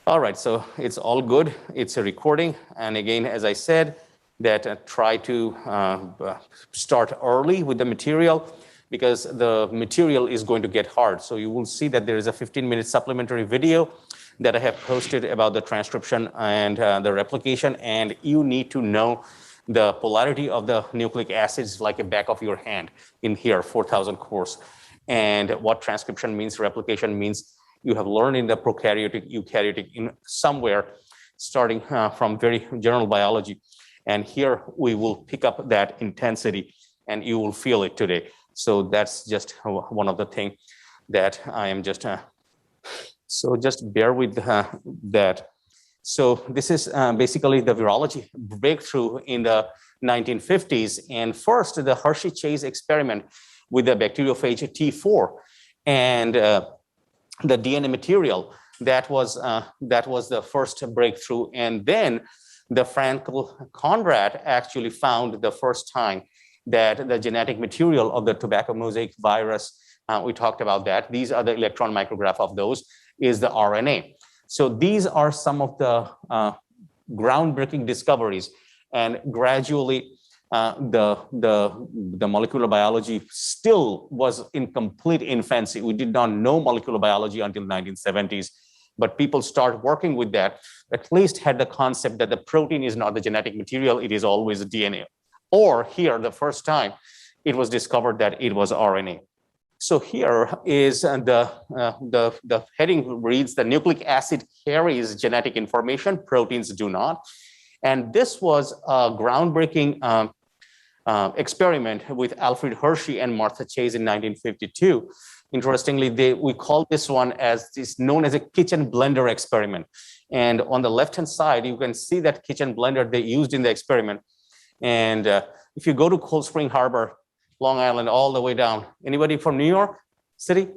All right, so it's all good. It's a recording. And again, as I said, that try to start early with the material because the material is going to get hard. So you will see that there is a 15-minute supplementary video that I have posted about the transcription and the replication. And you need to know the polarity of the nucleic acids like a back of your hand in here, 4,000 course. And what transcription means, replication means, you have learned in the prokaryotic, eukaryotic, in somewhere, starting from very general biology. And here we will pick up that intensity and you will feel it today. So that's just one of the things that I am just, so just bear with that. So this is basically the virology breakthrough in the 1950s. And first, the Hershey-Chase experiment with the bacteriophage T4 and the DNA material, that was the first breakthrough. And then the Frankel-Conrad actually found the first time that the genetic material of the tobacco mosaic virus, we talked about that. These are the electron micrograph of those, is the RNA. So these are some of the groundbreaking discoveries, and gradually the molecular biology still was in complete infancy. We did not know molecular biology until 1970s, but people start working with that, at least had the concept that the protein is not the genetic material, it is always DNA. Or here, the first time, it was discovered that it was RNA. So here is the heading reads, the nucleic acid carries genetic information, proteins do not. And this was a groundbreaking experiment with Alfred Hershey and Martha Chase in 1952. Interestingly, we call this one as is known as a kitchen blender experiment. And on the left-hand side, you can see that kitchen blender they used in the experiment. And if you go to Cold Spring Harbor, Long Island, all the way down, anybody from New York City?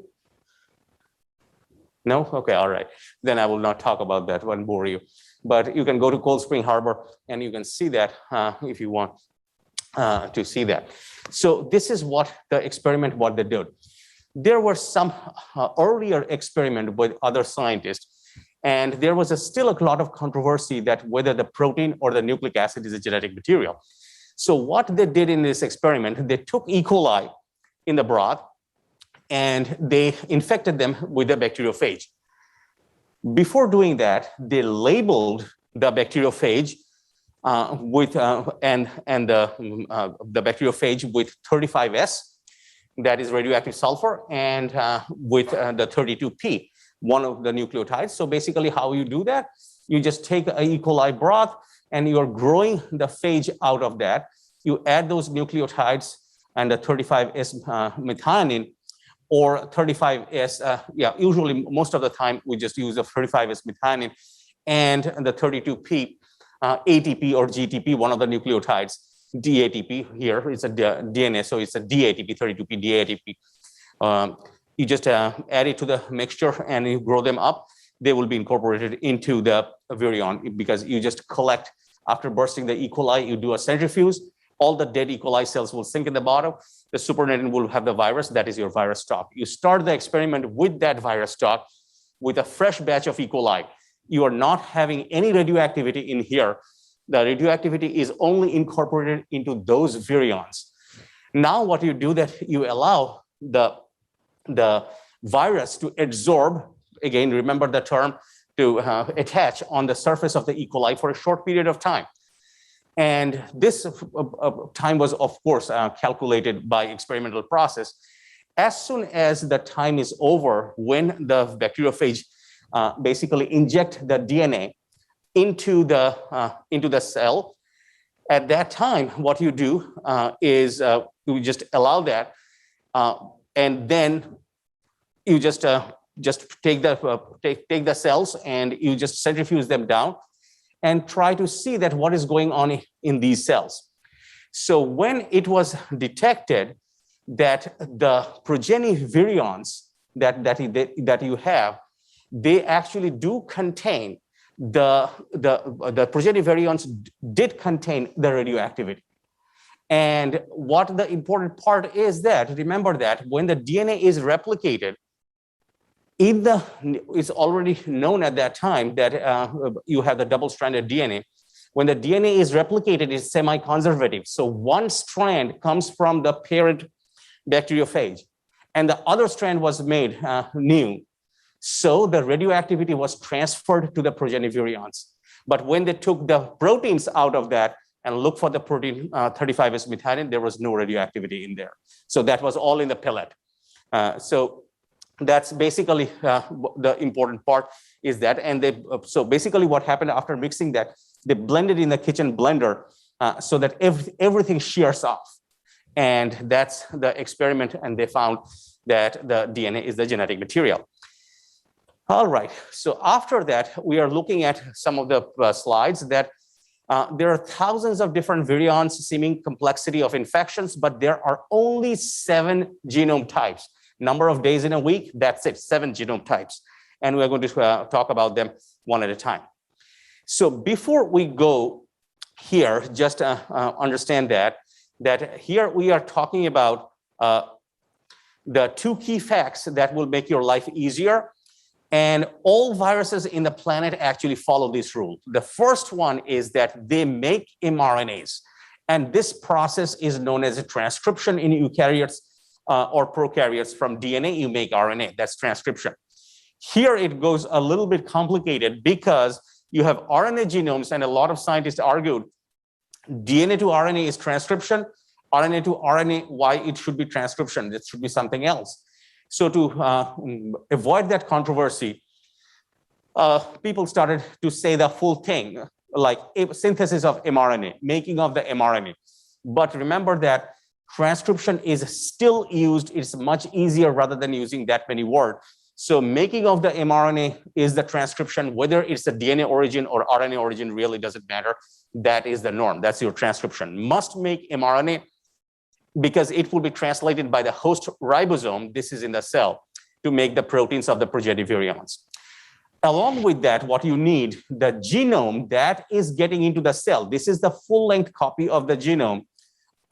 No? Okay, all right. Then I will not talk about that, won't bore you. But you can go to Cold Spring Harbor and you can see that if you want to see that. So this is what the experiment, what they did. There were some earlier experiment with other scientists, and there was still a lot of controversy that whether the protein or the nucleic acid is a genetic material. So what they did in this experiment, they took E. coli in the broth and they infected them with the bacteriophage. Before doing that, they labeled the bacteriophage with the bacteriophage with 35S, that is radioactive sulfur, and with the 32P, one of the nucleotides. So basically how you do that, you just take a E. coli broth and you're growing the phage out of that. You add those nucleotides and the 35S methionine or 35S, usually most of the time we just use the 35S methionine and the 32P, ATP or GTP, one of the nucleotides, DATP here, it's a DNA, so it's a DATP, 32P DATP. You just add it to the mixture and you grow them up. They will be incorporated into the virion because you just collect, after bursting the E. coli, you do a centrifuge, all the dead E. coli cells will sink in the bottom, the supernatant will have the virus, that is your virus stock. You start the experiment with that virus stock with a fresh batch of E. coli. You are not having any radioactivity in here. The radioactivity is only incorporated into those virions. Now what you do that you allow the virus to absorb, again, remember the term, to attach on the surface of the E. coli for a short period of time. And this time was, of course, calculated by experimental process. As soon as the time is over, when the bacteriophage basically inject the DNA into the cell, at that time, what you do is you just allow that, and then you just take the cells and you just centrifuge them down and try to see that what is going on in these cells. So when it was detected that the progeny virions that you have, they actually do contain the progeny virions did contain the radioactivity. And what the important part is that, remember that when the DNA is replicated, It's already known at that time that you have the double-stranded DNA. When the DNA is replicated, it's semi-conservative. So one strand comes from the parent bacteriophage, and the other strand was made new. So the radioactivity was transferred to the progeny virions. But when they took the proteins out of that and looked for the protein 35S methionine, there was no radioactivity in there. So that was all in the pellet. So that's basically the important part is that. And so basically what happened after mixing that, they blended in the kitchen blender so that everything shears off. And that's the experiment. And they found that the DNA is the genetic material. All right, so after that, we are looking at some of the slides that there are thousands of different virions, seeming complexity of infections, but there are only 7 genome types. Number of days in a week, that's it, 7 genome types. And we're going to talk about them one at a time. So before we go here, just understand that here we are talking about the 2 key facts that will make your life easier. And all viruses in the planet actually follow this rule. The first one is that they make mRNAs. And this process is known as a transcription in eukaryotes or prokaryotes. From DNA, you make RNA. That's transcription. Here it goes a little bit complicated because you have RNA genomes, and a lot of scientists argued DNA to RNA is transcription, RNA to RNA, why it should be transcription? It should be something else. So to avoid that controversy, people started to say the full thing, like synthesis of mRNA, making of the mRNA. But remember that transcription is still used. It's much easier rather than using that many words. So making of the mRNA is the transcription, whether it's the DNA origin or RNA origin really doesn't matter. That is the norm. That's your transcription. Must make mRNA because it will be translated by the host ribosome, this is in the cell, to make the proteins of the progeny virions. Along with that, what you need, the genome that is getting into the cell, this is the full-length copy of the genome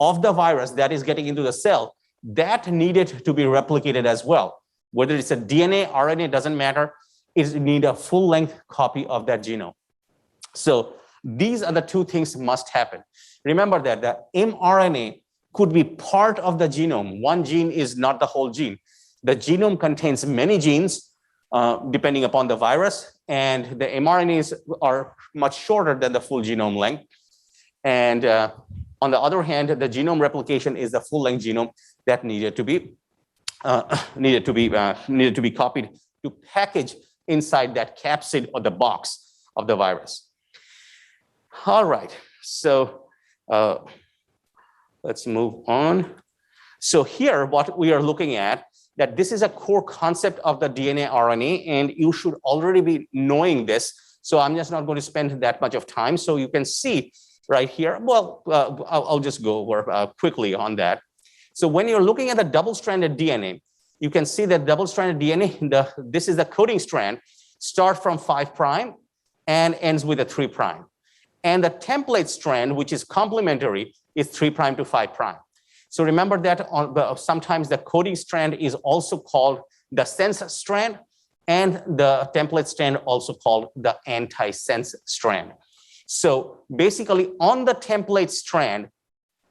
of the virus that is getting into the cell, that needed to be replicated as well. Whether it's a DNA, RNA, doesn't matter, it need a full-length copy of that genome. So these are the 2 things must happen. Remember that the mRNA could be part of the genome. One gene is not the whole gene. The genome contains many genes depending upon the virus, and the mRNAs are much shorter than the full genome length. And on the other hand, the genome replication is the full-length genome that needed to be copied to package inside that capsid or the box of the virus. All right, so let's move on. So here, what we are looking at, that this is a core concept of the DNA RNA, and you should already be knowing this. So I'm just not going to spend that much of time. So you can see right here, well, I'll just go over quickly on that. So when you're looking at the double-stranded DNA, you can see that double-stranded DNA, this is the coding strand, starts from 5' and ends with a 3'. And the template strand, which is complementary, is 3' to 5'. So remember that sometimes the coding strand is also called the sense strand, and the template strand also called the anti-sense strand. So basically on the template strand,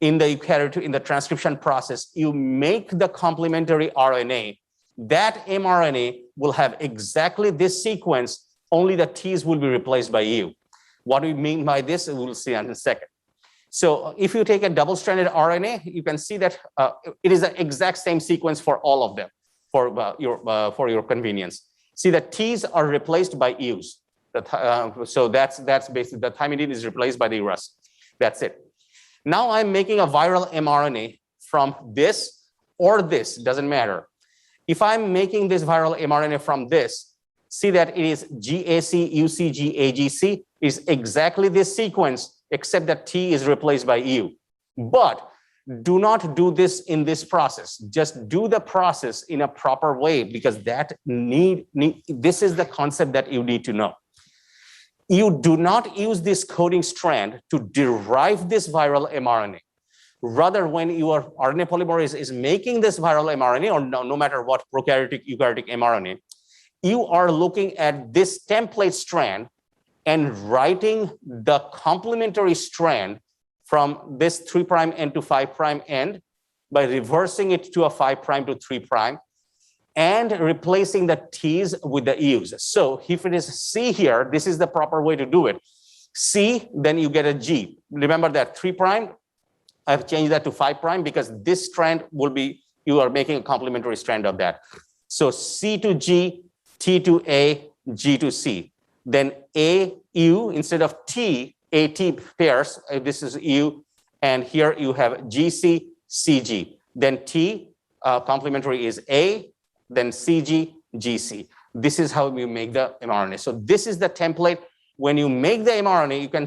in the eukaryote, in the transcription process, you make the complementary RNA. That mRNA will have exactly this sequence, only the T's will be replaced by U. What do we mean by this? We'll see in a second. So if you take a double-stranded RNA, you can see that it is the exact same sequence for all of them, for your convenience. See, the T's are replaced by U's. So that's basically, the thymidine is replaced by the uracil. That's it. Now I'm making a viral mRNA from this or this, doesn't matter. If I'm making this viral mRNA from this, see that it is GAC, UCG, AGC, is exactly this sequence, except that T is replaced by U. But do not do this in this process. Just do the process in a proper way, because that this is the concept that you need to know. You do not use this coding strand to derive this viral mRNA. Rather, when your RNA polymerase is making this viral mRNA, or no matter what prokaryotic, eukaryotic mRNA, you are looking at this template strand and writing the complementary strand from this 3' end to 5' end by reversing it to a 5' to 3' and replacing the T's with the U's. So if it is C here, this is the proper way to do it. C, then you get a G. Remember that 3', I've changed that to 5' because this strand will be, you are making a complementary strand of that. So C to G, T to A, G to C. Then A, U, instead of T, AT pairs, this is U, and here you have GC, CG. Then T, complementary is A, then CG, GC. This is how we make the mRNA. So this is the template. When you make the mRNA, you can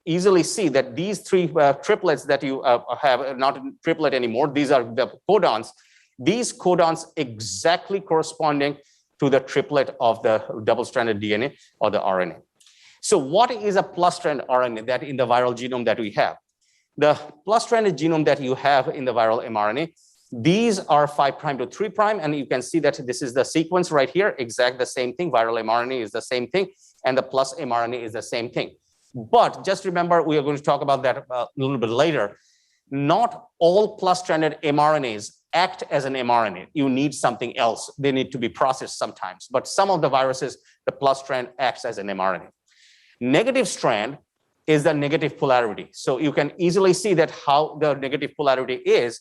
easily see that these three triplets that you have, not triplet anymore, these are the codons. These codons exactly corresponding to the triplet of the double-stranded DNA or the RNA. So what is a plus-strand RNA that in the viral genome that we have? The plus-stranded genome that you have in the viral mRNA, these are 5' to 3', and you can see that this is the sequence right here, exact the same thing. Viral mRNA is the same thing, and the plus mRNA is the same thing. But just remember, we are going to talk about that a little bit later. Not all plus-stranded mRNAs act as an mRNA. You need something else. They need to be processed sometimes. But some of the viruses, the plus strand acts as an mRNA. Negative strand is the negative polarity. So you can easily see that how the negative polarity is.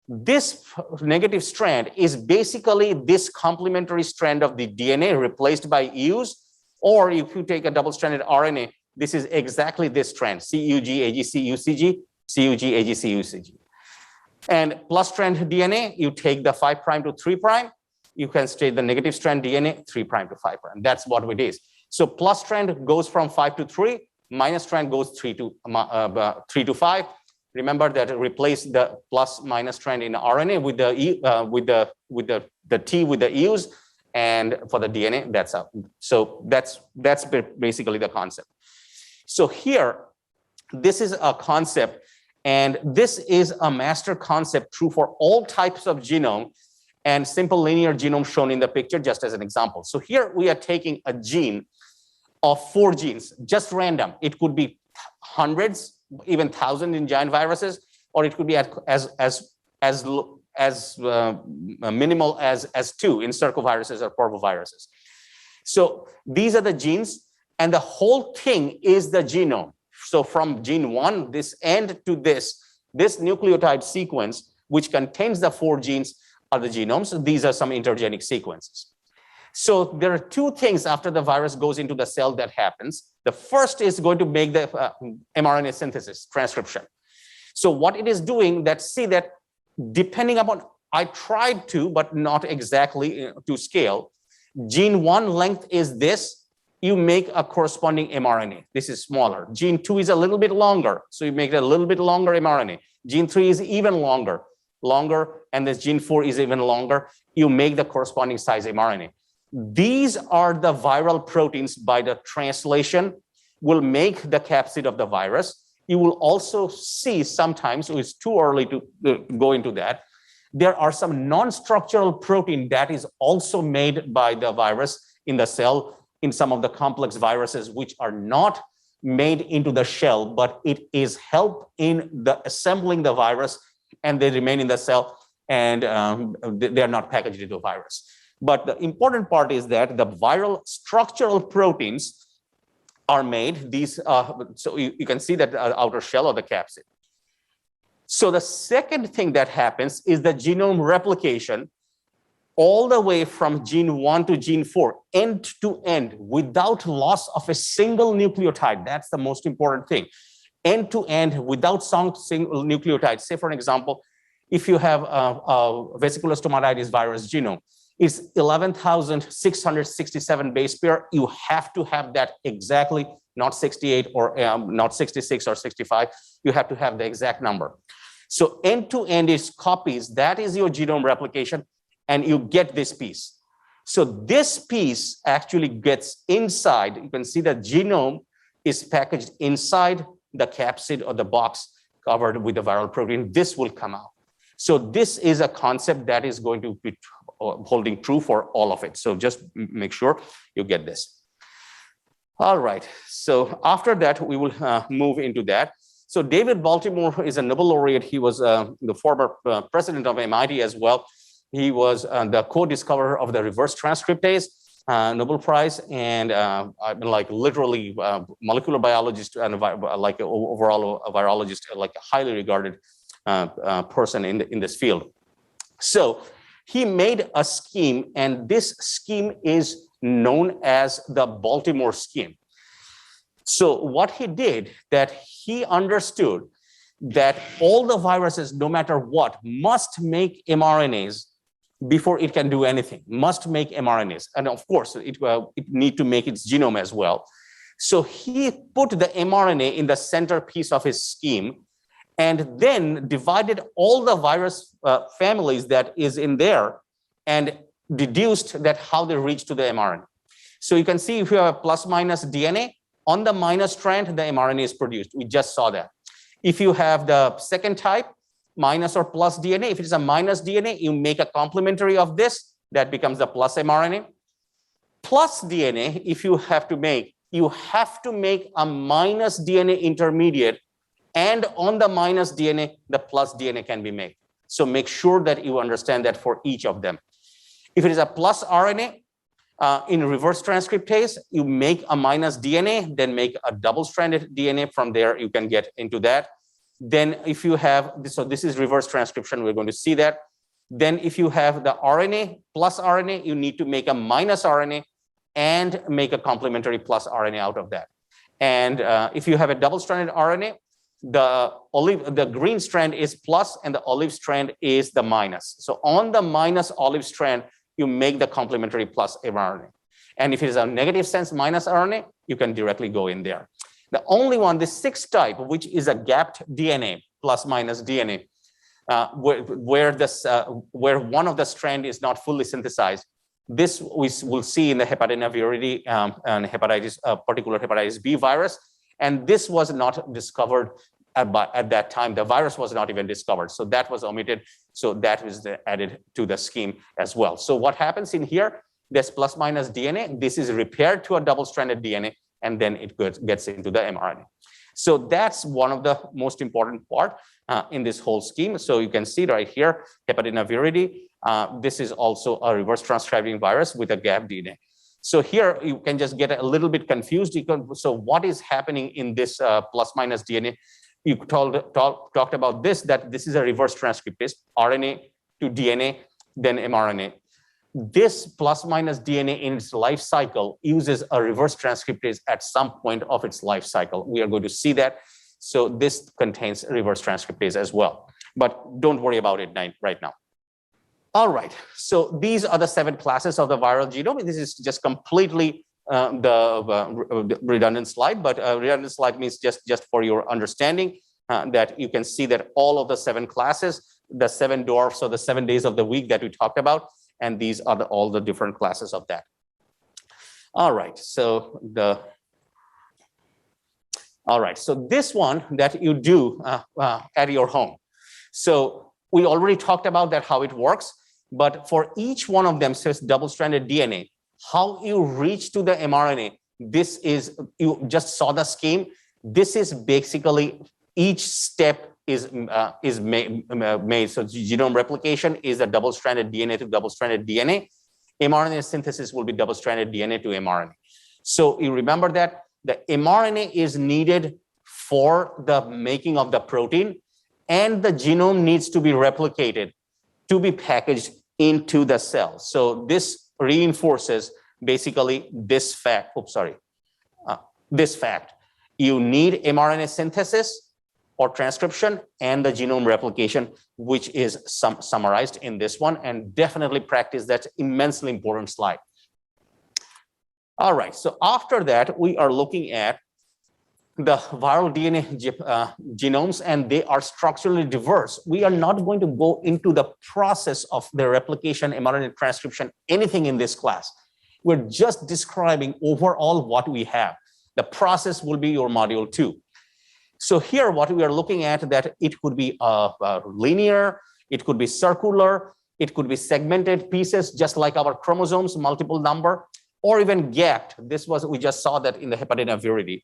This negative strand is basically this complementary strand of the DNA replaced by U's, or if you take a double-stranded RNA, this is exactly this strand, CUG, AGC, UCG, CUG, AGC, UCG. And plus strand DNA, you take the 5' to 3', you can state the negative strand DNA 3' to 5'. That's what it is. So plus strand goes from 5 to 3, minus strand goes 3 to 5. Remember that replace the plus minus strand in RNA with the T with the U's, and for the DNA, that's up. So that's basically the concept. So here, this is a concept, and this is a master concept true for all types of genome and simple linear genome shown in the picture just as an example. So here we are taking a gene of 4 genes, just random. It could be hundreds, even thousands in giant viruses, or it could be as minimal as 2 in circoviruses or parvoviruses. So these are the genes, and the whole thing is the genome. So from gene 1, this end to this nucleotide sequence, which contains the 4 genes, are the genomes. These are some intergenic sequences. So there are 2 things after the virus goes into the cell that happens. The first is going to make the mRNA synthesis, transcription. So what it is doing, see that depending upon, I tried to, but not exactly to scale. Gene 1 length is this. You make a corresponding mRNA. This is smaller. Gene 2 is a little bit longer, so you make it a little bit longer mRNA. Gene 3 is even longer, and this gene 4 is even longer. You make the corresponding size mRNA. These are the viral proteins by the translation will make the capsid of the virus. You will also see sometimes, so it's too early to go into that, there are some non-structural protein that is also made by the virus in the cell in some of the complex viruses, which are not made into the shell, but it is help in the assembling the virus, and they remain in the cell, and they are not packaged into a virus. But the important part is that the viral structural proteins are made. These, so you can see that outer shell of the capsid. So the second thing that happens is the genome replication all the way from gene 1 to gene 4, end to end, without loss of a single nucleotide. That's the most important thing. End to end, without some single nucleotide. Say, for example, if you have a vesicular stomatitis virus genome, it's 11,667 base pair. You have to have that exactly, not 68 or not 66 or 65. You have to have the exact number. So end to end is copies. That is your genome replication, and you get this piece. So this piece actually gets inside. You can see the genome is packaged inside the capsid or the box covered with the viral protein. This will come out. So this is a concept that is going to be holding true for all of it. So just make sure you get this. All right, so after that, we will move into that. So David Baltimore is a Nobel laureate. He was the former president of MIT as well. He was the co-discoverer of the reverse transcriptase Nobel Prize, and like literally molecular biologist and like overall a virologist, like a highly regarded person in this field. So he made a scheme, and this scheme is known as the Baltimore scheme. So what he did, that he understood that all the viruses, no matter what, must make mRNAs before it can do anything, must make mRNAs. And of course, it need to make its genome as well. So he put the mRNA in the centerpiece of his scheme, and then divided all the virus families that is in there and deduced that how they reach to the mRNA. So you can see if you have a plus minus DNA, on the minus strand, the mRNA is produced. We just saw that. If you have the second type, minus or plus DNA, if it is a minus DNA, you make a complementary of this, that becomes the plus mRNA. Plus DNA, if you have to make a minus DNA intermediate, and on the minus DNA, the plus DNA can be made. So make sure that you understand that for each of them. If it is a plus RNA, in reverse transcriptase, you make a minus DNA, then make a double-stranded DNA. From there, you can get into that. Then if you have, so this is reverse transcription, we're going to see that. Then if you have the RNA plus RNA, you need to make a minus RNA and make a complementary plus RNA out of that. And if you have a double-stranded RNA, the green strand is plus and the olive strand is the minus. So on the minus olive strand, you make the complementary plus mRNA. And if it is a negative sense minus RNA, you can directly go in there. The only one, the sixth type, which is a gapped DNA, plus minus DNA, where one of the strand is not fully synthesized. This we will see in the hepatinavirity and hepatitis, particular hepatitis B virus. And this was not discovered at that time. The virus was not even discovered. So that was omitted. So that was added to the scheme as well. So what happens in here, this plus minus DNA, this is repaired to a double-stranded DNA, and then it gets into the mRNA. So that's one of the most important part in this whole scheme. So you can see right here, hepatinavirity. This is also a reverse transcribing virus with a gap DNA. So here you can just get a little bit confused. So what is happening in this plus minus DNA? You talked about this, that this is a reverse transcriptase, RNA to DNA, then mRNA. This plus minus DNA in its life cycle uses a reverse transcriptase at some point of its life cycle. We are going to see that. So this contains reverse transcriptase as well. But don't worry about it right now. All right, so these are the 7 classes of the viral genome. This is just completely the redundant slide, but redundant slide means just for your understanding that you can see that all of the 7 classes, the 7 dwarfs, or the 7 days of the week that we talked about, and these are all the different classes of that. All right, so this one that you do at your home. So we already talked about that, how it works, but for each one of them, says double-stranded DNA, how you reach to the mRNA, this is, you just saw the scheme. This is basically each step is made. So genome replication is a double-stranded DNA to double-stranded DNA. mRNA synthesis will be double-stranded DNA to mRNA. So you remember that the mRNA is needed for the making of the protein, and the genome needs to be replicated to be packaged into the cell. So this reinforces basically this fact. This fact. You need mRNA synthesis or transcription and the genome replication, which is summarized in this one, and definitely practice that immensely important slide. All right, so after that, we are looking at the viral DNA genomes, and they are structurally diverse. We are not going to go into the process of the replication, mRNA transcription, anything in this class. We're just describing overall what we have. The process will be your module 2. So here, what we are looking at, that it could be linear, It could be circular, it could be segmented pieces, just like our chromosomes, multiple number, or even gapped. We just saw that in the hepatitis viridae.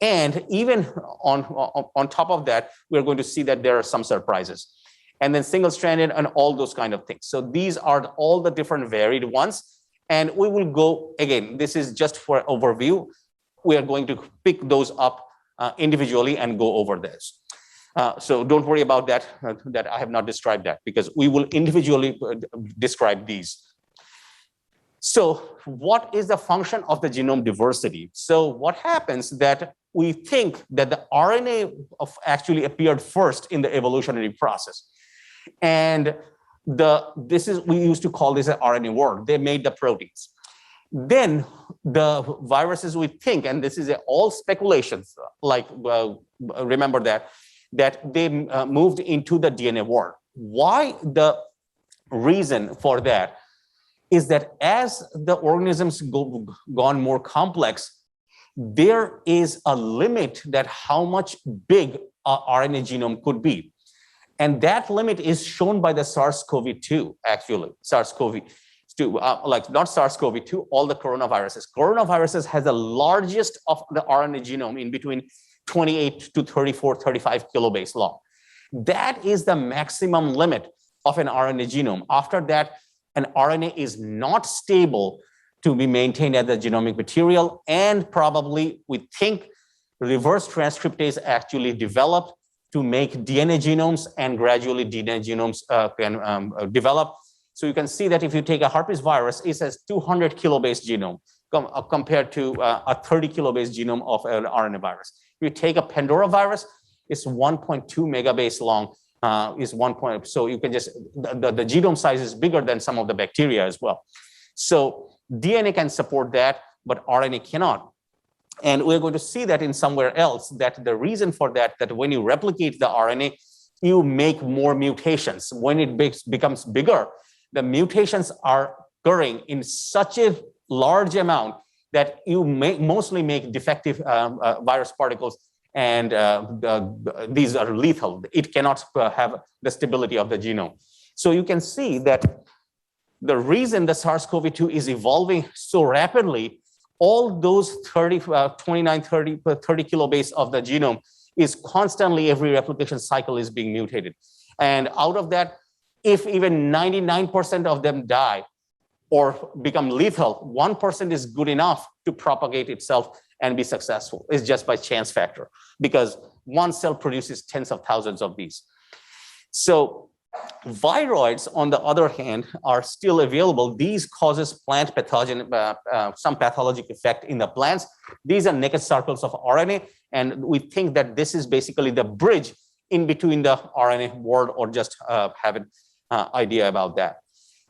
And even on top of that, we're going to see that there are some surprises. And then single-stranded and all those kind of things. So these are all the different varied ones. And we will go, again, this is just for overview. We are going to pick those up individually and go over this. So don't worry about that, that I have not described that, because we will individually describe these. So what is the function of the genome diversity? So what happens that we think that the RNA actually appeared first in the evolutionary process. And we used to call this an RNA world. They made the proteins. Then the viruses, we think, and this is all speculations, like remember that they moved into the DNA world. Why? The reason for that is that as the organisms gone more complex, there is a limit that how much big a RNA genome could be. And that limit is shown by the SARS-CoV-2, actually, SARS-CoV-2, like not SARS-CoV-2, all the coronaviruses. Coronaviruses has the largest of the RNA genome in between 28 to 34, 35 kilobase long. That is the maximum limit of an RNA genome. After that, an RNA is not stable to be maintained as the genomic material, and probably we think reverse transcriptase actually developed to make DNA genomes, and gradually DNA genomes can develop. So you can see that if you take a herpes virus, it has 200 kilobase genome compared to a 30 kilobase genome of an RNA virus. If you take a Pandora virus, it's 1.2 megabase long, so you can just, the genome size is bigger than some of the bacteria as well. So DNA can support that, but RNA cannot. And we're going to see that in somewhere else, that the reason for that when you replicate the RNA, you make more mutations. When it becomes bigger, the mutations are occurring in such a large amount that you mostly make defective virus particles, and these are lethal. It cannot have the stability of the genome. So you can see that the reason the SARS-CoV-2 is evolving so rapidly, all those 30 kilobase of the genome is constantly, every replication cycle is being mutated. And out of that, if even 99% of them die or become lethal, 1% is good enough to propagate itself and be successful. It's just by chance factor, because one cell produces tens of thousands of these. So viroids, on the other hand, are still available. These causes plant pathogen, some pathologic effect in the plants. These are naked circles of RNA, and we think that this is basically the bridge in between the RNA world, or just have an idea about that.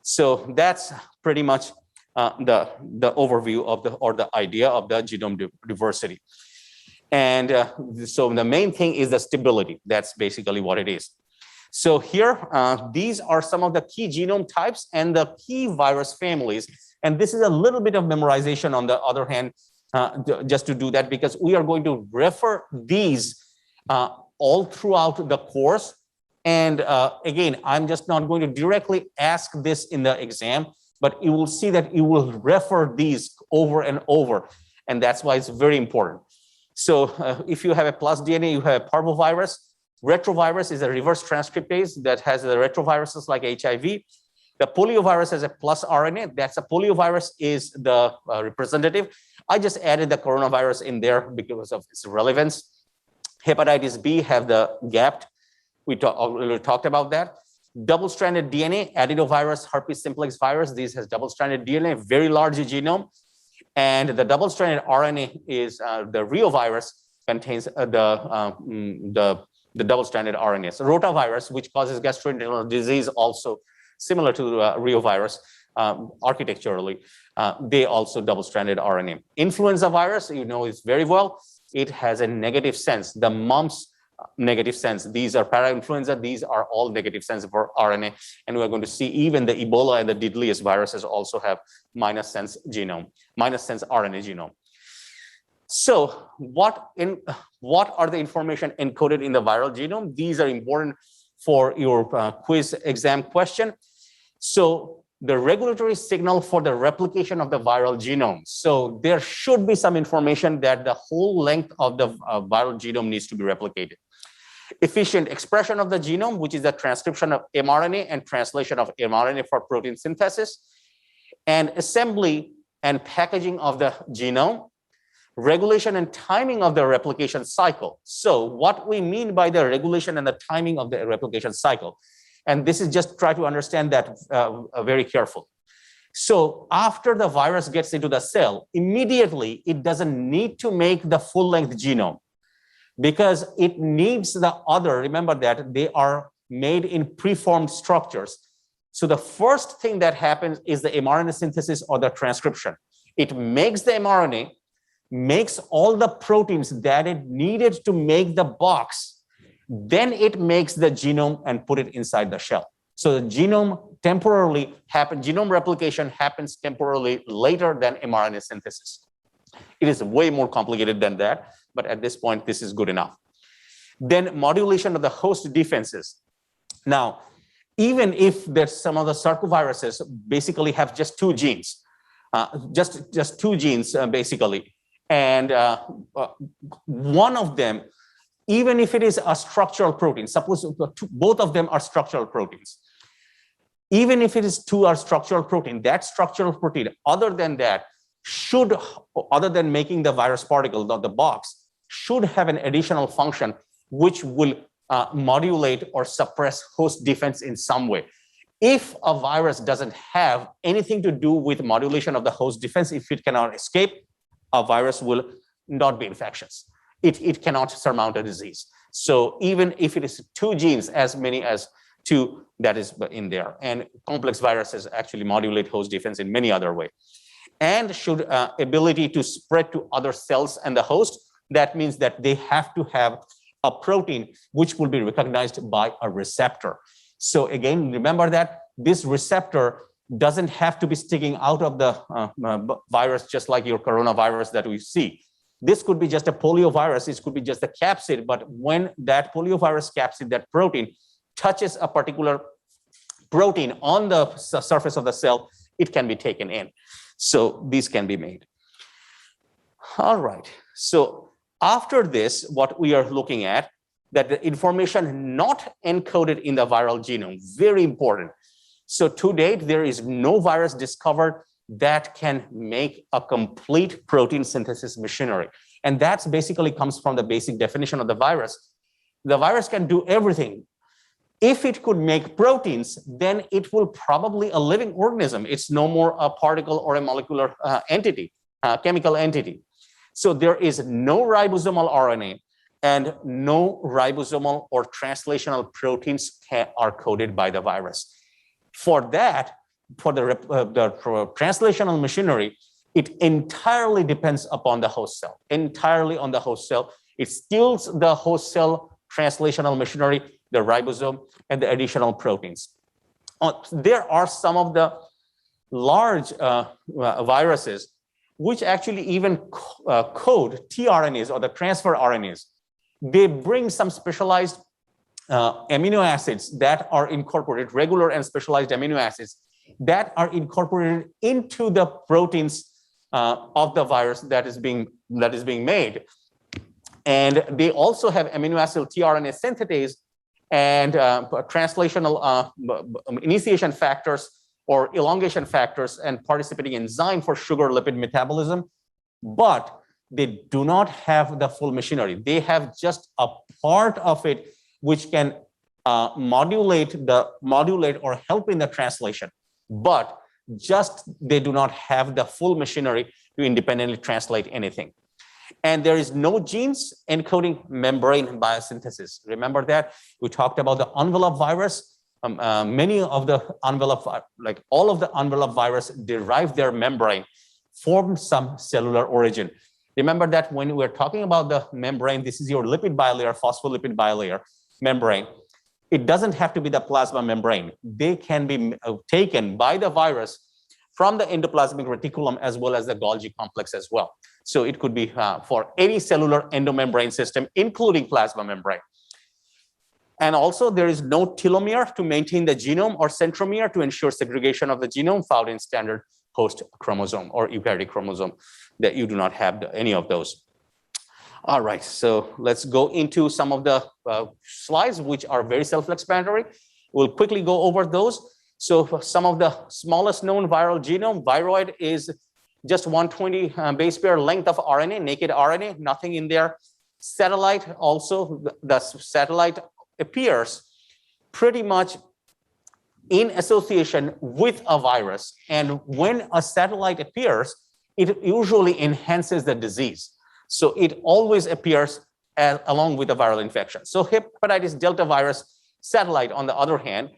So that's pretty much the overview of the idea of the genome diversity. And so the main thing is the stability. That's basically what it is. So here, these are some of the key genome types and the key virus families. And this is a little bit of memorization on the other hand, just to do that, because we are going to refer these all throughout the course. And again, I'm just not going to directly ask this in the exam, but you will see that you will refer these over and over. And that's why it's very important. So if you have a plus DNA, you have a parvovirus. Retrovirus is a reverse transcriptase that has the retroviruses like HIV. The poliovirus has a plus RNA. That's a poliovirus is the representative. I just added the coronavirus in there because of its relevance. Hepatitis B have the gapped. We already talked about that. Double-stranded DNA, adenovirus, herpes simplex virus. These has double-stranded DNA, very large genome. And the double-stranded RNA is the reovirus contains the double-stranded RNA. So rotavirus, which causes gastrointestinal disease, also similar to reovirus architecturally, they also double-stranded RNA. Influenza virus, you know it's very well. It has a negative sense. The mumps, negative sense. These are para-influenza. These are all negative sense for RNA. And we're going to see even the Ebola and the deadliest viruses also have minus sense genome, minus sense RNA genome. So what are the information encoded in the viral genome? These are important for your quiz exam question. So the regulatory signal for the replication of the viral genome. So there should be some information that the whole length of the viral genome needs to be replicated. Efficient expression of the genome, which is the transcription of mRNA and translation of mRNA for protein synthesis, and assembly and packaging of the genome, regulation and timing of the replication cycle. So what we mean by the regulation and the timing of the replication cycle, and this is just try to understand that very carefully. So after the virus gets into the cell, immediately it doesn't need to make the full-length genome because it needs the other, remember that they are made in preformed structures. So the first thing that happens is the mRNA synthesis or the transcription. It makes the mRNA, makes all the proteins that it needed to make the box, then it makes the genome and put it inside the shell. So the genome temporarily happens, genome replication happens temporarily later than mRNA synthesis. It is way more complicated than that, but at this point, this is good enough. Then modulation of the host defenses. Now, even if there's some of the sarcoviruses basically have just two genes, just two genes basically, and one of them, even if it is a structural protein, suppose both of them are structural proteins. Even if it is two are structural protein, that structural protein, other than that, should, other than making the virus particle, the box, should have an additional function which will modulate or suppress host defense in some way. If a virus doesn't have anything to do with modulation of the host defense, if it cannot escape, a virus will not be infectious. It cannot surmount a disease. So even if it is two genes, as many as two, that is in there. And complex viruses actually modulate host defense in many other ways. And should ability to spread to other cells and the host, that means that they have to have a protein which will be recognized by a receptor. So again, remember that this receptor doesn't have to be sticking out of the virus, just like your coronavirus that we see. This could be just a poliovirus, this could be just a capsid, but when that poliovirus capsid, that protein, touches a particular protein on the surface of the cell, it can be taken in. So these can be made. All right, so after this, what we are looking at, that the information not encoded in the viral genome, very important. So to date, there is no virus discovered that can make a complete protein synthesis machinery. And that's basically comes from the basic definition of the virus. The virus can do everything. If it could make proteins, then it will probably a living organism. It's no more a particle or a molecular entity, chemical entity. So there is no ribosomal RNA and no ribosomal or translational proteins are coded by the virus. For that, for the translational machinery, it entirely depends upon the host cell, entirely on the host cell. It steals the host cell translational machinery, the ribosome, and the additional proteins. There are some of the large viruses which actually even code tRNAs or the transfer RNAs. They bring some specialized amino acids that are incorporated, regular and specialized amino acids that are incorporated into the proteins of the virus that is being made. And they also have amino acid tRNA synthetase and translational initiation factors or elongation factors and participating enzyme for sugar lipid metabolism, but they do not have the full machinery. They have just a part of it which can modulate or help in the translation, but just they do not have the full machinery to independently translate anything. And there is no genes encoding membrane biosynthesis. Remember that? We talked about the envelope virus. Many of the envelope, like all of the envelope virus derive their membrane from some cellular origin. Remember that when we're talking about the membrane, this is your lipid bilayer, phospholipid bilayer membrane. It doesn't have to be the plasma membrane. They can be taken by the virus from the endoplasmic reticulum as well as the Golgi complex as well. So it could be for any cellular endomembrane system, including plasma membrane. And also there is no telomere to maintain the genome or centromere to ensure segregation of the genome found in standard host chromosome or eukaryotic chromosome, that you do not have any of those. All right, so let's go into some of the slides which are very self-explanatory. We'll quickly go over those. So for some of the smallest known viral genome, viroid is just 120 base pair length of RNA, naked RNA, nothing in there. Satellite also, the satellite appears pretty much in association with a virus. And when a satellite appears, it usually enhances the disease. So it always appears along with a viral infection. So hepatitis delta virus satellite, on the other hand,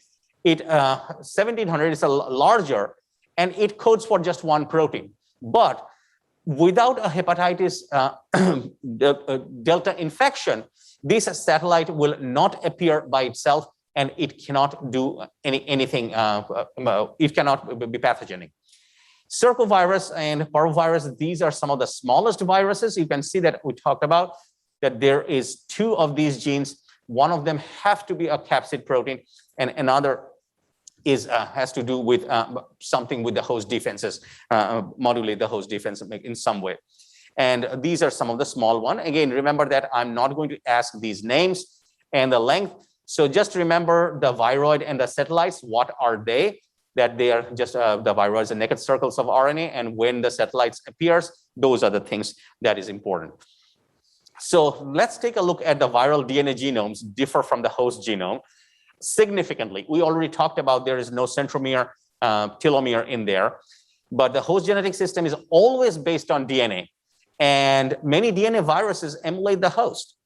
1700 is a larger, and it codes for just one protein. But without a hepatitis delta infection, this satellite will not appear by itself, and it cannot do anything. It cannot be pathogenic. Circovirus and parvovirus, these are some of the smallest viruses. You can see that we talked about that there is 2 of these genes. One of them have to be a capsid protein, and another has to do with something with the host defenses, modulate the host defense in some way. And these are some of the small one. Again, remember that I'm not going to ask these names and the length. So just remember the viroid and the satellites. What are they? That they are just the viroids and naked circles of RNA. And when the satellites appears, those are the things that is important. So let's take a look at the viral DNA genomes differ from the host genome significantly. We already talked about there is no centromere, telomere in there, but the host genetic system is always based on DNA. And many DNA viruses emulate the host.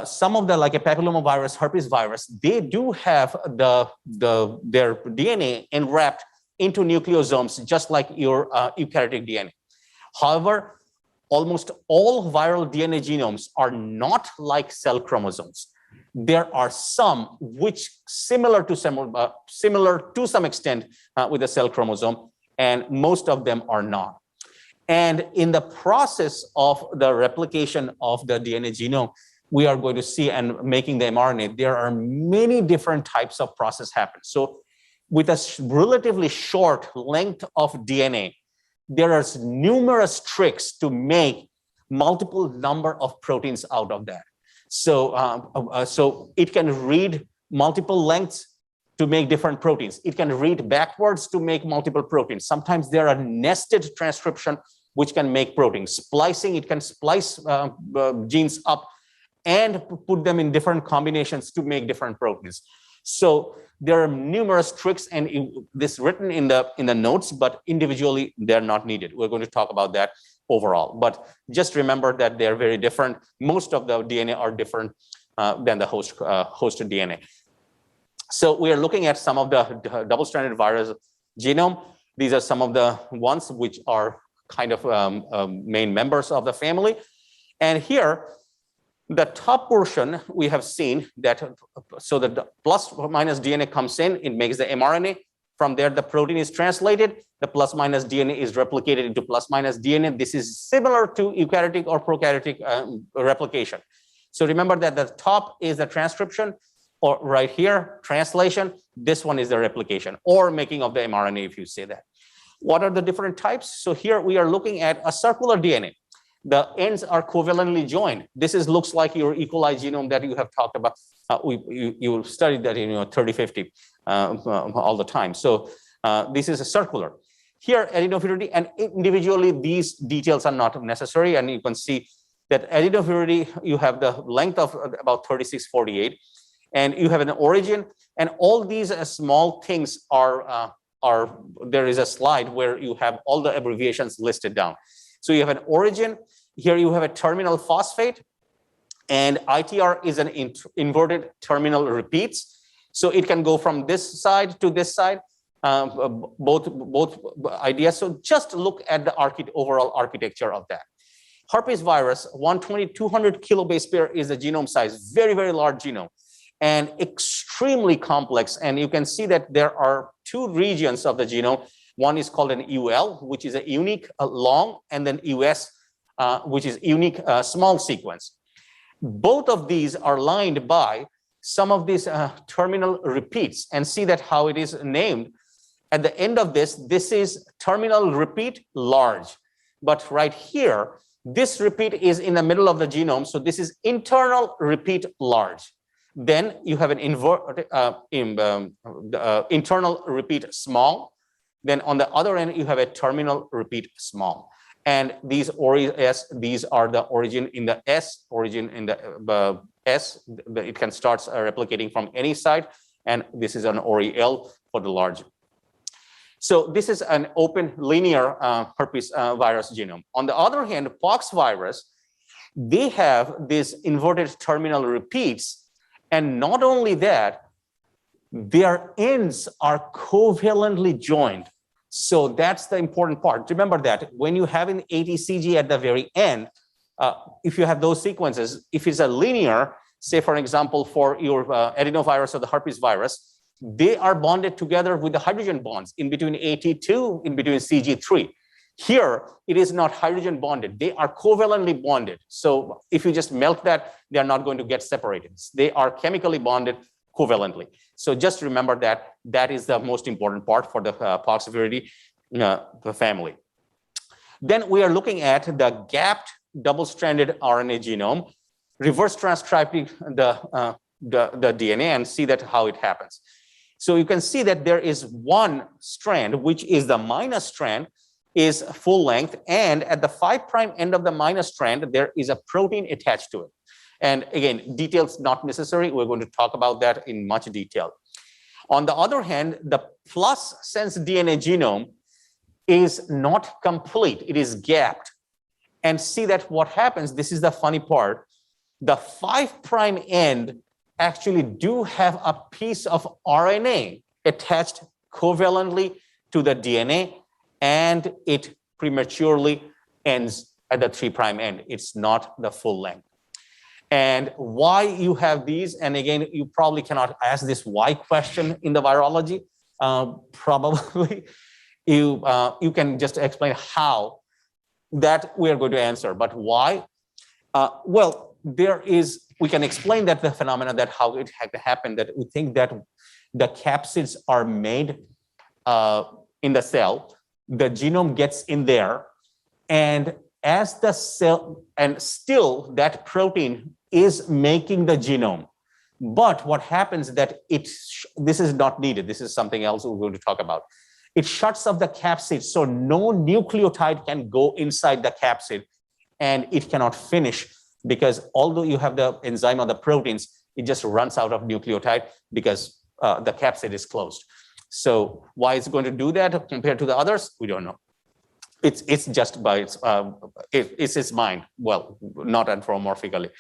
Some of the, like a papillomavirus, herpes virus, they do have their DNA enwrapped into nucleosomes, just like your eukaryotic DNA. However, almost all viral DNA genomes are not like cell chromosomes. There are some which similar to some extent with the cell chromosome, and most of them are not. And in the process of the replication of the DNA genome, we are going to see, and making the mRNA, there are many different types of process happen. So with a relatively short length of DNA, there are numerous tricks to make multiple number of proteins out of that. So it can read multiple lengths to make different proteins. It can read backwards to make multiple proteins. Sometimes there are nested transcription which can make proteins. Splicing, it can splice genes up and put them in different combinations to make different proteins. So there are numerous tricks, and this written in the notes, but individually they're not needed. We're going to talk about that overall, but just remember that they're very different. Most of the DNA are different than the host DNA. So we are looking at some of the double-stranded virus genome. These are some of the ones which are kind of main members of the family. And here, the top portion, we have seen that, so the plus or minus DNA comes in, it makes the mRNA. From there, the protein is translated. The plus minus DNA is replicated into plus minus DNA. This is similar to eukaryotic or prokaryotic replication. So remember that the top is the transcription, or right here, translation. This one is the replication or making of the mRNA, if you say that. What are the different types? So here we are looking at a circular DNA. The ends are covalently joined. This looks like your E. coli genome that you have talked about. You studied that in 3050 all the time. So this is a circular. Here, adenopyrity, and individually these details are not necessary. And you can see that adenopyrity, you have the length of about 3648, and you have an origin. And all these small things are there is a slide where you have all the abbreviations listed down. So you have an origin. Here you have a terminal phosphate, and ITR is an inverted terminal repeats. So it can go from this side to this side, both ideas. So just look at the overall architecture of that. Herpes virus, 120, 200 kilobase pair is the genome size, very, very large genome, and extremely complex. And you can see that there are 2 regions of the genome. One is called an UL, which is a unique long, and then US, which is unique small sequence. Both of these are lined by some of these terminal repeats and see that how it is named. At the end of this is terminal repeat large. But right here, this repeat is in the middle of the genome. So this is internal repeat large. Then you have an internal repeat small. Then on the other end, you have a terminal repeat small. And these these are the origin in the S, origin in the S. It can start replicating from any side. And this is an Ori-L for the large. So this is an open linear herpes virus genome. On the other hand, pox virus, they have these inverted terminal repeats. And not only that, their ends are covalently joined. So that's the important part. Remember that when you have an ATCG at the very end, if you have those sequences, if it's a linear, say for example, for your adenovirus or the herpes virus, they are bonded together with the hydrogen bonds in between AT2, in between CG3. Here, it is not hydrogen bonded. They are covalently bonded. So if you just melt that, they are not going to get separated. They are chemically bonded covalently. So just remember that that is the most important part for the poxvirus family. Then we are looking at the gapped double-stranded RNA genome, reverse transcribing the DNA and see that how it happens. So you can see that there is one strand, which is the minus strand, is full length, and at the 5' end of the minus strand, there is a protein attached to it. And again, details not necessary. We're going to talk about that in much detail. On the other hand, the plus sense DNA genome is not complete. It is gapped. And see that what happens, this is the funny part, the 5' end actually do have a piece of RNA attached covalently to the DNA, and it prematurely ends at the 3' end. It's not the full length. And why you have these, and again, you probably cannot ask this why question in the virology. Probably you can just explain how that we are going to answer, but why? Well, we can explain that the phenomena that how it happened, that we think that the capsids are made in the cell, the genome gets in there, and as the cell, and still that protein is making the genome. But what happens that this is not needed. This is something else we're going to talk about. It shuts off the capsid, so no nucleotide can go inside the capsid, and it cannot finish because although you have the enzyme or the proteins, it just runs out of nucleotide because the capsid is closed. So why it's going to do that compared to the others, we don't know. It's just by its mind. Well, not anthropomorphically.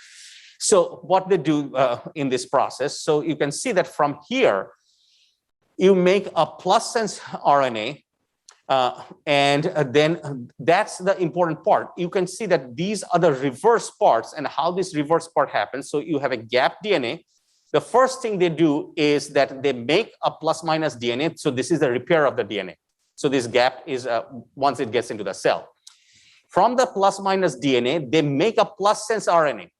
So what they do in this process, so you can see that from here, you make a plus sense RNA, and then that's the important part. You can see that these are the reverse parts and how this reverse part happens. So you have a gap DNA. The first thing they do is that they make a plus minus DNA. So this is the repair of the DNA. So this gap is once it gets into the cell. From the plus minus DNA, they make a plus sense RNA.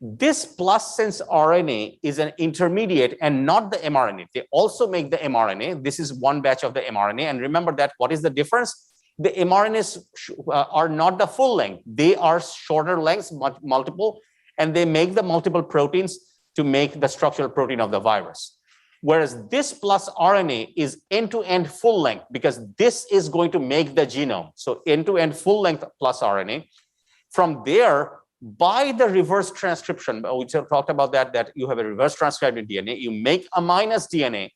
This plus sense RNA is an intermediate and not the mRNA. They also make the mRNA. This is one batch of the mRNA. And remember that what is the difference? The mRNAs are not the full length. They are shorter lengths, multiple, and they make the multiple proteins to make the structural protein of the virus. Whereas this plus RNA is end-to-end full length because this is going to make the genome. So end-to-end full length plus RNA. From there, by the reverse transcription, we talked about that you have a reverse transcribed DNA, you make a minus DNA.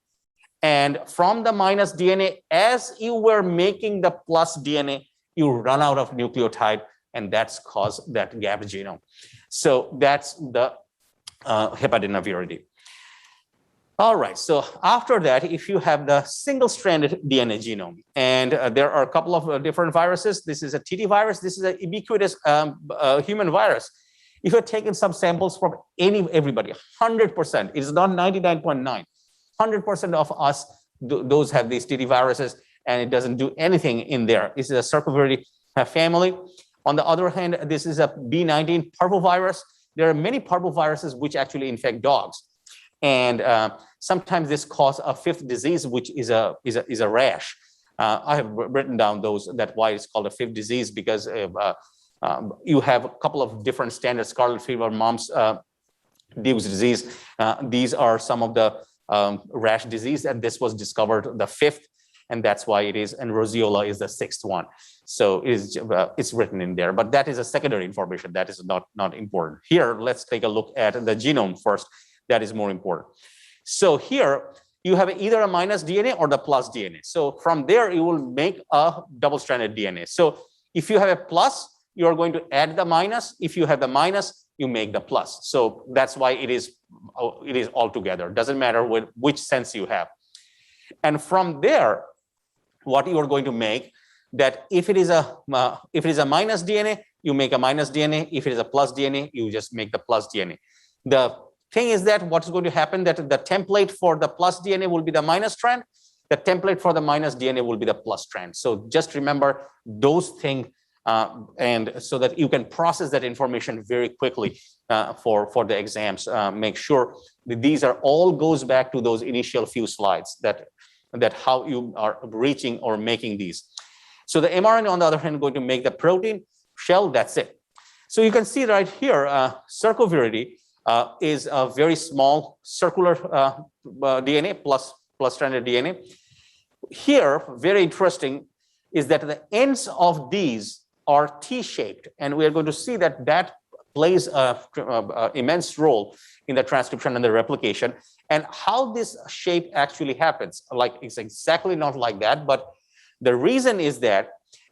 And from the minus DNA, as you were making the plus DNA, you run out of nucleotide, and that's caused that gap genome. So that's the hepatinovirus. All right, so after that, if you have the single-stranded DNA genome, and there are a couple of different viruses. This is a TT virus. This is a ubiquitous human virus. If you're taking some samples from everybody, 100%, it's not 99.9, 100% of us, those have these TT viruses, and it doesn't do anything in there. This is a circoviridae family. On the other hand, this is a B19 parvovirus. There are many parvoviruses which actually infect dogs. And sometimes this causes a fifth disease, which is a rash. I have written down that why it's called a fifth disease, because you have a couple of different standards: scarlet fever, mumps, Duke's disease. These are some of the rash disease, and this was discovered the fifth, and that's why it is. And roseola is the sixth one. So it's written in there, but that is a secondary information. That is not important. Here, let's take a look at the genome first. That is more important. So here you have either a minus DNA or the plus DNA. So from there, you will make a double-stranded DNA. So if you have a plus, you're going to add the minus. If you have the minus, you make the plus. So that's why it is all together. Doesn't matter which sense you have. And from there, what you are going to make, that if it is a minus DNA, you make a minus DNA. If it is a plus DNA, you just make the plus DNA. The thing is that what's going to happen, that the template for the plus DNA will be the minus strand. The template for the minus DNA will be the plus strand. So just remember those things, and so that you can process that information very quickly for the exams. Make sure that these are all goes back to those initial few slides, that how you are reaching or making these. So the mRNA, on the other hand, going to make the protein shell. That's it. So you can see right here, circoviridae is a very small circular DNA plus stranded DNA. Here, very interesting, is that the ends of these are T-shaped, and we are going to see that plays an immense role in the transcription and the replication. And how this shape actually happens, like it's exactly not like that, but the reason is that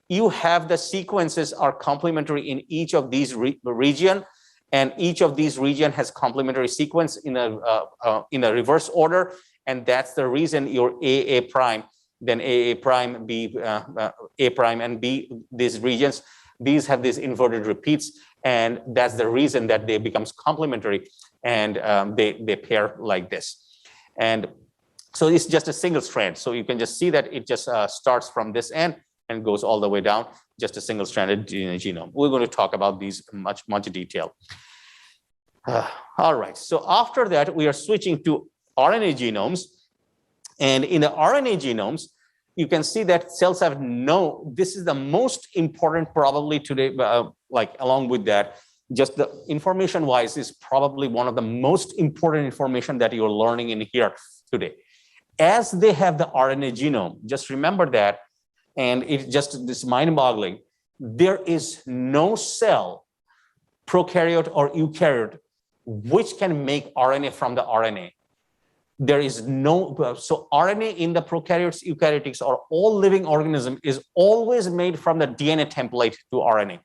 you have the sequences are complementary in each of these region, and each of these region has complementary sequence in a reverse order, and that's the reason your AA prime, then AA prime, B, A prime, and B, these regions, these have these inverted repeats, and that's the reason that they becomes complementary, and they pair like this. And so it's just a single strand. So you can just see that it just starts from this end and goes all the way down, just a single-stranded genome. We're going to talk about these in much detail. All right, so after that, we are switching to RNA genomes. And in the RNA genomes, you can see that cells have this is the most important probably today, like along with that, just the information-wise is probably one of the most important information that you're learning in here today. As they have the RNA genome, just remember that, and it's just this mind-boggling, there is no cell, prokaryote or eukaryote, which can make RNA from the RNA. There is no, so RNA in the prokaryotes, eukaryotics, or all living organism is always made from the DNA template to RNA.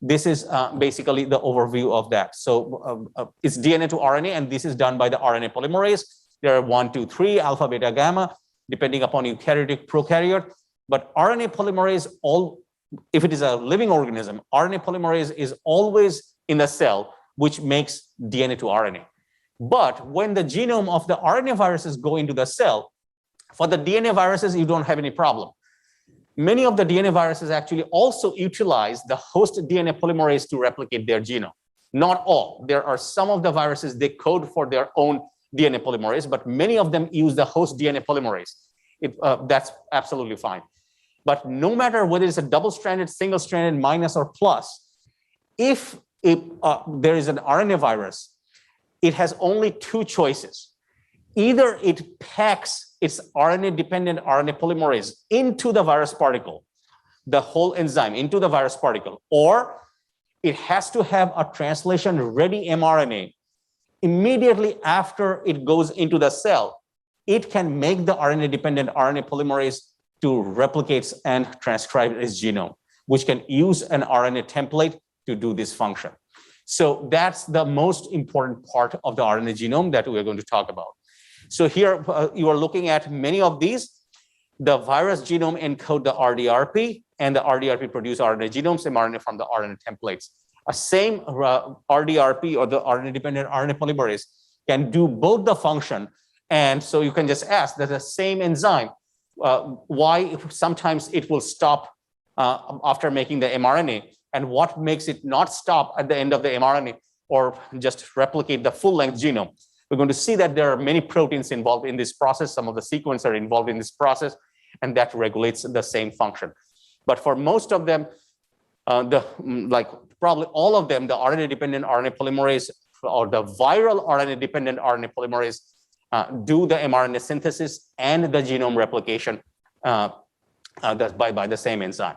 This is basically the overview of that. So it's DNA to RNA, and this is done by the RNA polymerase. There are 1, 2, 3, alpha, beta, gamma, depending upon eukaryotic, prokaryote. But RNA polymerase, if it is a living organism, RNA polymerase is always in the cell, which makes DNA to RNA. But when the genome of the RNA viruses go into the cell, for the DNA viruses, you don't have any problem. Many of the DNA viruses actually also utilize the host DNA polymerase to replicate their genome. Not all. There are some of the viruses, they code for their own DNA polymerase, but many of them use the host DNA polymerase. That's absolutely fine. But no matter whether it's a double-stranded, single-stranded, minus, or plus, if there is an RNA virus, it has only two choices. Either it packs its RNA-dependent RNA polymerase into the virus particle, the whole enzyme into the virus particle, or it has to have a translation-ready mRNA. Immediately after it goes into the cell, it can make the RNA-dependent RNA polymerase to replicate and transcribe its genome, which can use an RNA template to do this function. So that's the most important part of the RNA genome that we're going to talk about. So here you are looking at many of these. The virus genome encode the RDRP, and the RDRP produce RNA genomes, mRNA from the RNA templates. A same RDRP, or the RNA-dependent RNA polymerase, can do both the function. And so you can just ask that the same enzyme, why sometimes it will stop after making the mRNA, and what makes it not stop at the end of the mRNA or just replicate the full-length genome. we're going to see that there are many proteins involved in this process. Some of the sequences are involved in this process, and that regulates the same function. But for most of them, probably all of them, the RNA-dependent RNA polymerase or the viral RNA-dependent RNA polymerase do the mRNA synthesis and the genome replication by the same enzyme.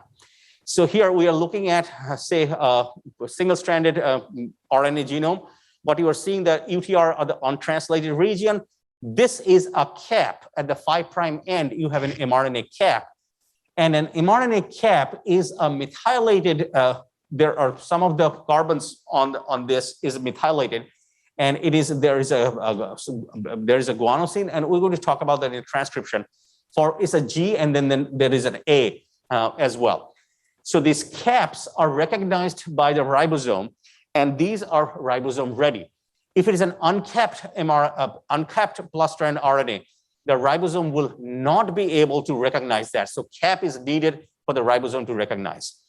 So here we are looking at, say, a single-stranded RNA genome. What you are seeing, the UTR or the untranslated region, this is a cap. At the 5' end, you have an mRNA cap. And an mRNA cap is a methylated, there are some of the carbons on this is methylated, and there is a guanosine, and we're going to talk about that in transcription. It's a G, and then there is an A as well. So these caps are recognized by the ribosome, and these are ribosome ready. If it is an uncapped plus strand RNA, the ribosome will not be able to recognize that. So cap is needed for the ribosome to recognize.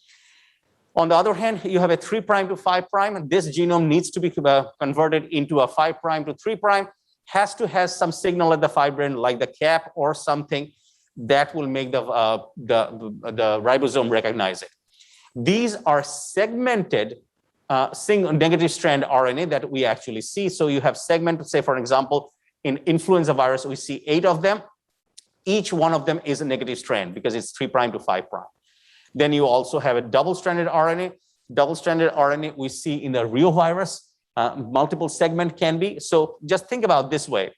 On the other hand, you have a 3' to 5'. This genome needs to be converted into a 5' to 3', has to have some signal at the fibril like the cap or something that will make the ribosome recognize it. These are segmented single negative strand RNA that we actually see. So you have segmented, say, for example, in influenza virus, we see 8 of them. Each one of them is a negative strand because it's 3' to 5'. Then you also have a double-stranded RNA. Double-stranded RNA we see in the reovirus. Multiple segment can be. So just think about this way,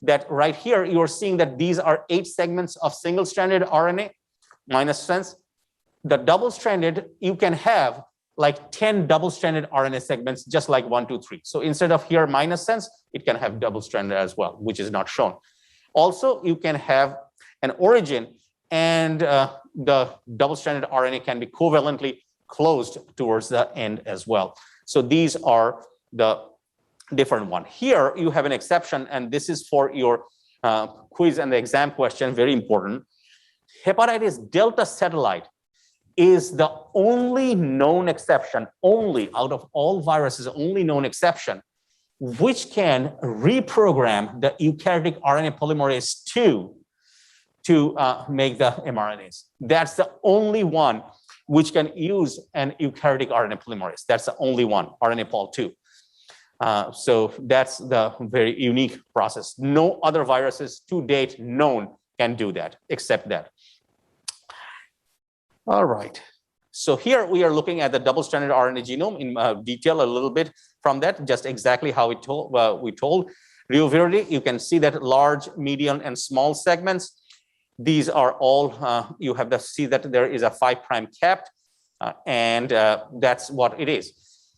that right here, you're seeing that these are 8 segments of single-stranded RNA, minus strands. The double-stranded, you can have like 10 double-stranded RNA segments, just like 1, 2, 3. So instead of here minus strands, it can have double-stranded as well, which is not shown. Also, you can have an origin, and the double-stranded RNA can be covalently closed towards the end as well. So these are the different one. Here you have an exception, and this is for your quiz and the exam question, very important. Hepatitis Delta satellite is the only known exception, only out of all viruses, only known exception, which can reprogram the eukaryotic RNA polymerase 2 to make the mRNAs. That's the only one which can use an eukaryotic RNA polymerase. That's the only one, RNA pol 2. So that's the very unique process. No other viruses to date known can do that, except that. All right. So here we are looking at the double-stranded RNA genome in detail a little bit from that, just exactly how we told. Virology, you can see that large, medium, and small segments. These are all, you have to see that there is a 5' capped, and that's what it is.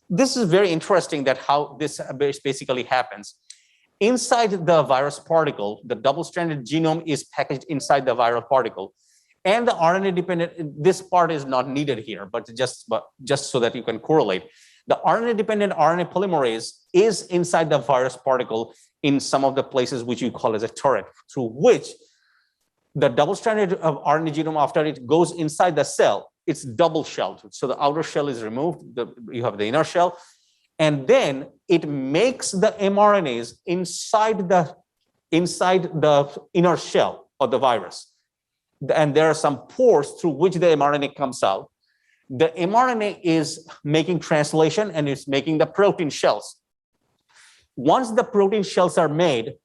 This is very interesting that how this basically happens. Inside the virus particle, the double-stranded genome is packaged inside the viral particle. And the RNA-dependent, this part is not needed here, but just so that you can correlate. The RNA-dependent RNA polymerase is inside the virus particle in some of the places which you call as a turret, through which the double-stranded RNA genome, after it goes inside the cell, it's double-shelled. So the outer shell is removed, you have the inner shell, and then it makes the mRNAs inside the inner shell of the virus. And there are some pores through which the mRNA comes out. The mRNA is making translation and it's making the protein shells. Once the protein shells are made,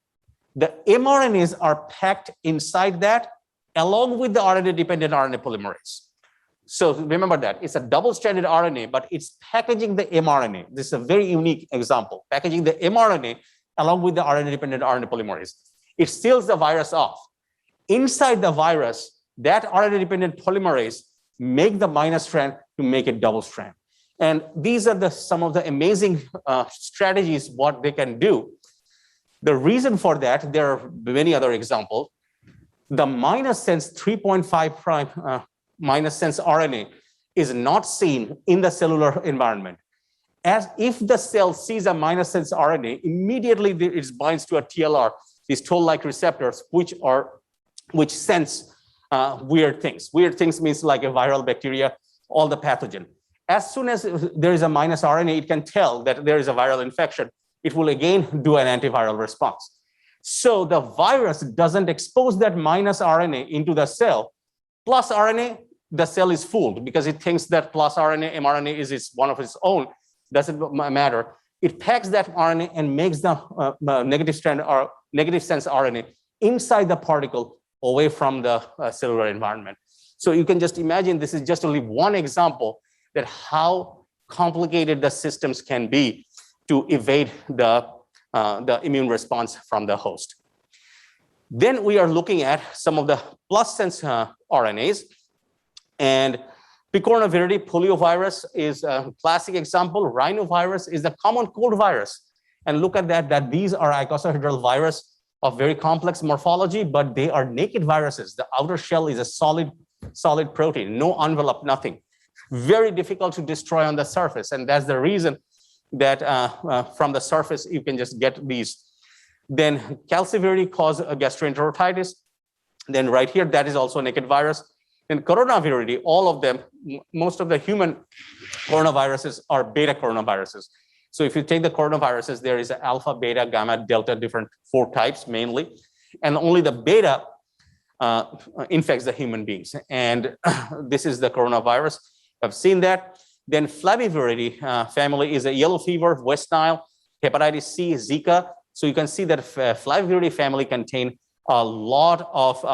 the mRNAs are packed inside that along with the RNA-dependent RNA polymerase. So remember that it's a double-stranded RNA, but it's packaging the mRNA. This is a very unique example, packaging the mRNA along with the RNA-dependent RNA polymerase. It seals the virus off. Inside the virus, that RNA-dependent polymerase make the minus strand to make it double strand. And these are some of the amazing strategies what they can do. The reason for that, there are many other examples. The minus sense 3.5' minus sense RNA is not seen in the cellular environment. As if the cell sees a minus sense RNA, immediately it binds to a TLR, these toll-like receptors, which sense weird things. Weird things means like a viral bacteria, all the pathogen. As soon as there is a minus RNA, it can tell that there is a viral infection it will again do an antiviral response. So the virus doesn't expose that minus RNA into the cell. Plus RNA, the cell is fooled because it thinks that plus RNA, mRNA is one of its own. Doesn't matter. It packs that RNA and makes the negative strand or negative sense RNA inside the particle away from the cellular environment. So you can just imagine this is just only one example that how complicated the systems can be to evade the immune response from the host. Then we are looking at some of the plus sense RNAs, and picornaviridae poliovirus is a classic example. Rhinovirus is the common cold virus. And look at that these are icosahedral virus of very complex morphology, but they are naked viruses. The outer shell is a solid protein, no envelope, nothing. Very difficult to destroy on the surface. And that's the reason that from the surface, you can just get these. Then calciviridae cause a gastroenteritis. Then right here, that is also a naked virus. And coronaviridae, all of them, most of the human coronaviruses are beta coronaviruses. So if you take the coronaviruses, there is a alpha, beta, gamma, delta, different 4 types mainly. And only the beta infects the human beings. And this is the coronavirus. I've seen that. Then Flaviviridae family is a yellow fever, West Nile, hepatitis C, Zika. So you can see that Flaviviridae family contain a lot of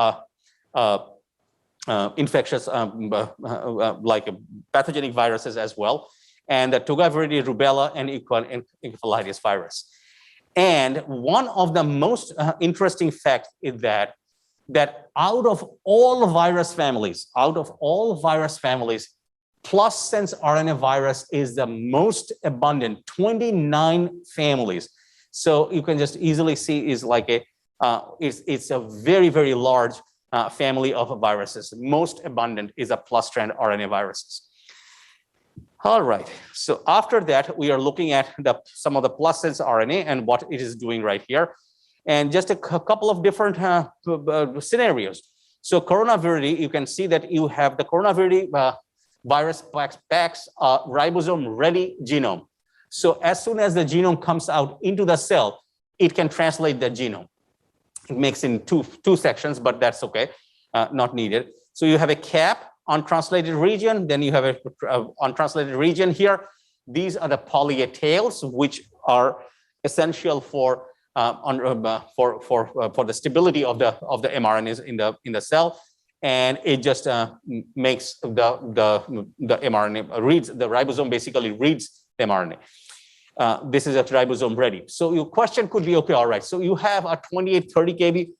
infectious, like pathogenic viruses as well. And the Togaviridae, rubella, and encephalitis virus. And one of the most interesting facts is that out of all virus families, plus sense RNA virus is the most abundant, 29 families. So you can just easily see is like it's a very, very large family of viruses. Most abundant is a plus strand RNA viruses. All right, so after that, we are looking at some of the plus sense RNA and what it is doing right here. And just a couple of different scenarios. So coronaviridae, you can see that you have the coronaviridae virus packs a ribosome-ready genome. So as soon as the genome comes out into the cell, it can translate the genome. It makes in two sections, but that's okay, not needed. So you have a cap, untranslated region, then you have a untranslated region here. These are the poly-A tails, which are essential for the stability of the mRNAs in the cell, and it just makes the mRNA reads the ribosome basically reads the mRNA. This is a ribosome ready. So your question could be, okay, all right. So you have a 2830 kb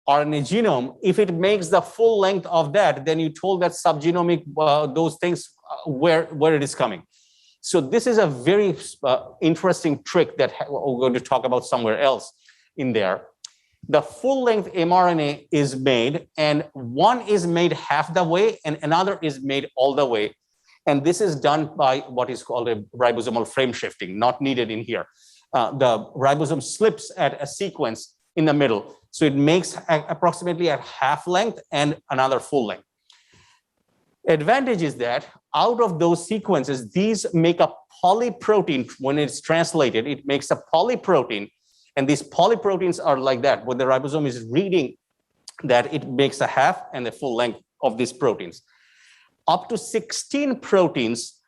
RNA genome. If it makes the full length of that, then you told that subgenomic those things where it is coming. So this is a very interesting trick that we're going to talk about somewhere else in there. The full length mRNA is made, and one is made half the way and another is made all the way. And this is done by what is called a ribosomal frame shifting, not needed in here. The ribosome slips at a sequence in the middle. So it makes approximately at half length and another full length. Advantage is that out of those sequences, these make a polyprotein. When it's translated, it makes a polyprotein. And these polyproteins are like that. When the ribosome is reading that, it makes a half and the full length of these proteins. Up to 16 proteins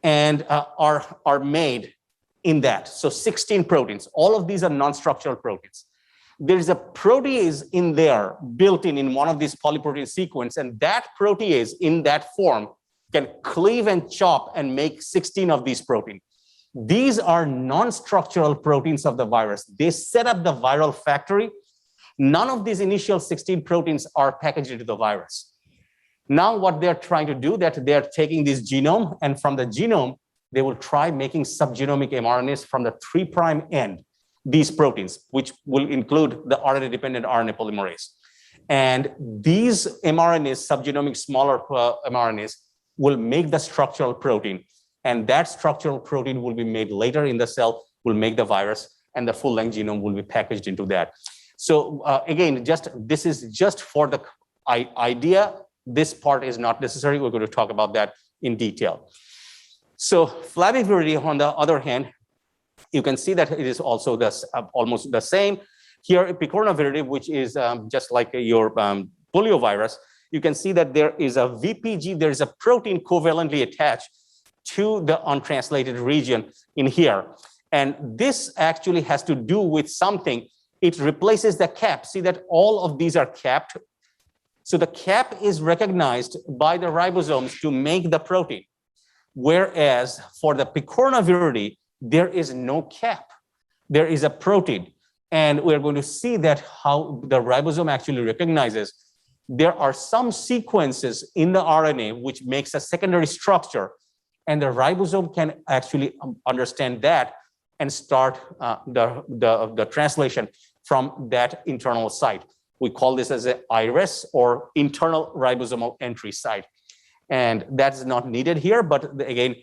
and are made in that. So 16 proteins. All of these are non-structural proteins. There is a protease in there built in one of these polyprotein sequence, and that protease in that form can cleave and chop and make 16 of these proteins. These are non-structural proteins of the virus. They set up the viral factory. None of these initial 16 proteins are packaged into the virus. Now what they're trying to do, that they're taking this genome, and from the genome, they will try making subgenomic mRNAs from the 3' end, these proteins, which will include the RNA-dependent RNA polymerase. And these mRNAs, subgenomic smaller mRNAs, will make the structural protein. And that structural protein will be made later in the cell, will make the virus, and the full-length genome will be packaged into that. So again, this is just for the idea. This part is not necessary. We're going to talk about that in detail. So Flaviviridae, on the other hand, You can see that it is also almost the same. Here, picornavirus, which is just like your poliovirus, you can see that there is a VPG, there is a protein covalently attached to the untranslated region in here. And this actually has to do with something. It replaces the cap. See that all of these are capped. So the cap is recognized by the ribosomes to make the protein. Whereas for the picornavirus, there is no cap. There is a protein. And we're going to see that how the ribosome actually recognizes there are some sequences in the RNA which makes a secondary structure, and the ribosome can actually understand that and start the translation from that internal site. We call this as an IRES, or internal ribosomal entry site. And that's not needed here, but again,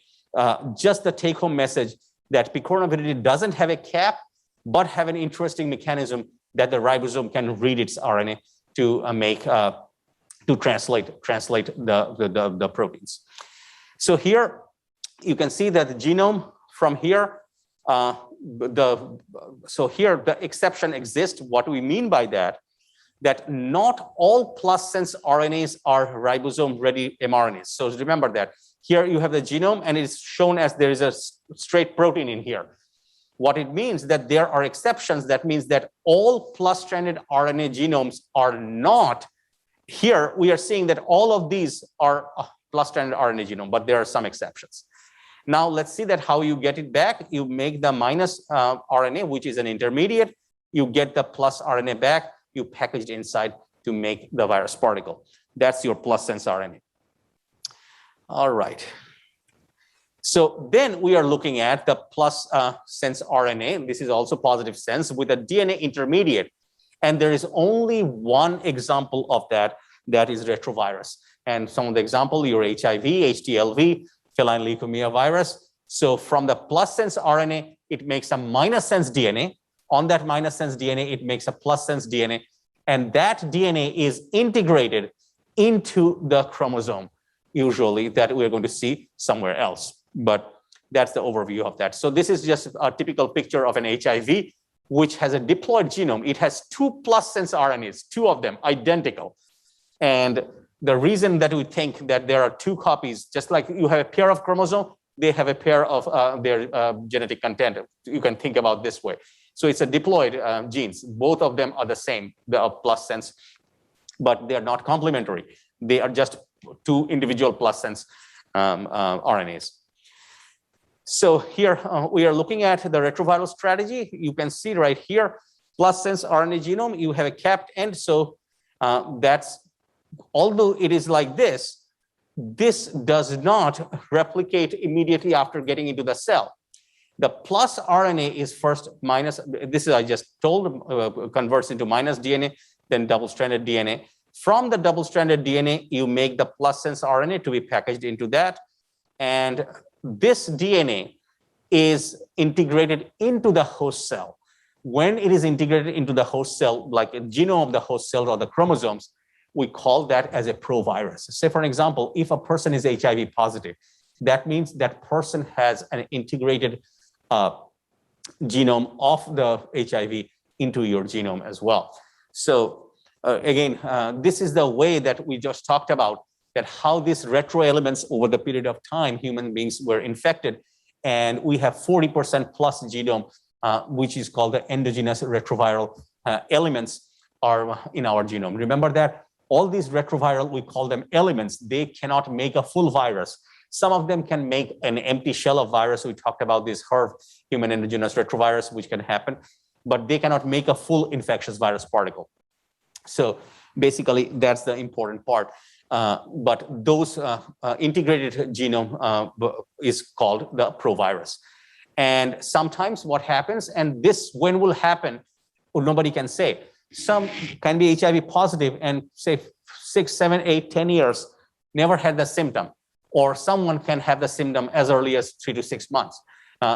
just the take-home message that picornavirus doesn't have a cap, but have an interesting mechanism that the ribosome can read its RNA to translate the proteins. So here you can see that the genome from here, so here the exception exists. What do we mean by that? That not all plus sense RNAs are ribosome ready mRNAs. So remember that here you have the genome and it's shown as there is a straight protein in here. What it means that there are exceptions. That means that all plus stranded RNA genomes are not. Here we are seeing that all of these are plus stranded RNA genome, but there are some exceptions. Now let's see that how you get it back. You make the minus RNA, which is an intermediate. You get the plus RNA back. You package it inside to make the virus particle. That's your plus sense RNA. All right. So then we are looking at the plus sense RNA. This is also positive sense with a DNA intermediate. And there is only one example of that is retrovirus. And some of the example, your HIV, HTLV, feline leukemia virus. So from the plus sense RNA, it makes a minus sense DNA. On that minus sense DNA, it makes a plus sense DNA. And that DNA is integrated into the chromosome, usually, that we're going to see somewhere else. But that's the overview of that. So this is just a typical picture of an HIV, which has a diploid genome. It has 2 plus sense RNAs, 2 of them identical. And the reason that we think that there are 2 copies, just like you have a pair of chromosome, they have a pair of their genetic content. You can think about this way. So it's a diploid genes. Both of them are the same, the plus sense, but they're not complementary. They are just 2 individual plus sense RNAs. So here we are looking at the retroviral strategy. You can see right here, plus sense RNA genome, you have a capped end. So that's, although it is like this does not replicate immediately after getting into the cell. The plus RNA is first minus, this is I just told, converts into minus DNA, then double-stranded DNA. From the double-stranded DNA, you make the plus sense RNA to be packaged into that. And this DNA is integrated into the host cell. When it is integrated into the host cell, like a genome of the host cell or the chromosomes, we call that as a provirus. Say, for an example, if a person is HIV positive, that means that person has an integrated genome of the HIV into your genome as well. So again, this is the way that we just talked about, that how these retro elements over the period of time, human beings were infected, and we have 40% plus genome, which is called the endogenous retroviral elements are in our genome. Remember that all these retroviral, we call them elements. They cannot make a full virus. Some of them can make an empty shell of virus. We talked about this HERV, human endogenous retrovirus, which can happen, but they cannot make a full infectious virus particle. So basically, that's the important part. But those integrated genome is called the provirus. And sometimes what happens, and this when will happen, well, nobody can say. Some can be HIV positive and say 6, 7, 8, 10 years, never had the symptom. Or someone can have the symptom as early as 3 to 6 months.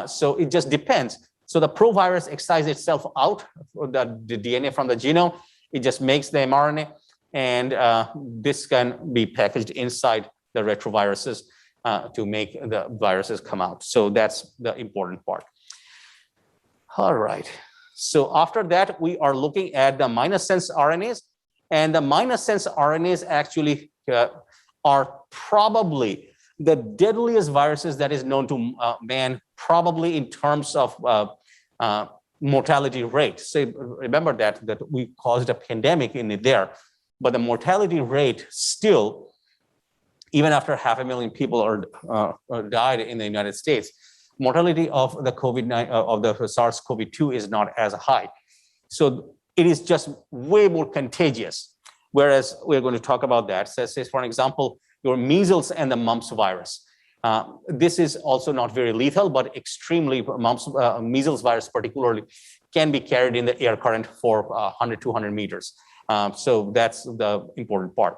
So it just depends. So the provirus excises itself out, the DNA from the genome. It just makes the mRNA, and this can be packaged inside the retroviruses to make the viruses come out. So that's the important part. All right. So after that, we are looking at the minus sense RNAs, and the minus sense RNAs actually are probably the deadliest viruses that is known to man, probably in terms of mortality rate. So remember that we caused a pandemic in it there, but the mortality rate still, even after 500,000 people are died in the United States, mortality of the of the SARS-CoV-2 is not as high. So it is just way more contagious. Whereas we're going to talk about that. So say, for example, your measles and the mumps virus. This is also not very lethal, but extremely measles virus particularly can be carried in the air current for 100, 200 meters. So that's the important part.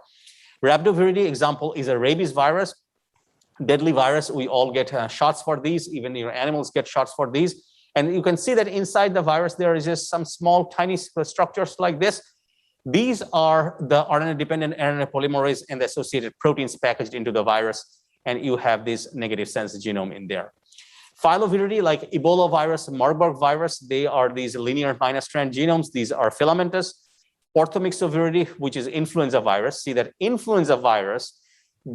Rhabdoviridis example is a rabies virus, deadly virus. We all get shots for these, even your animals get shots for these. And you can see that inside the virus, there is just some small, tiny structures like this. These are the RNA-dependent RNA polymerase and the associated proteins packaged into the virus, and you have this negative sense genome in there. Filoviridae, like Ebola virus, Marburg virus, they are these linear minus strand genomes. These are filamentous. Orthomyxoviridae, which is influenza virus. See that influenza virus,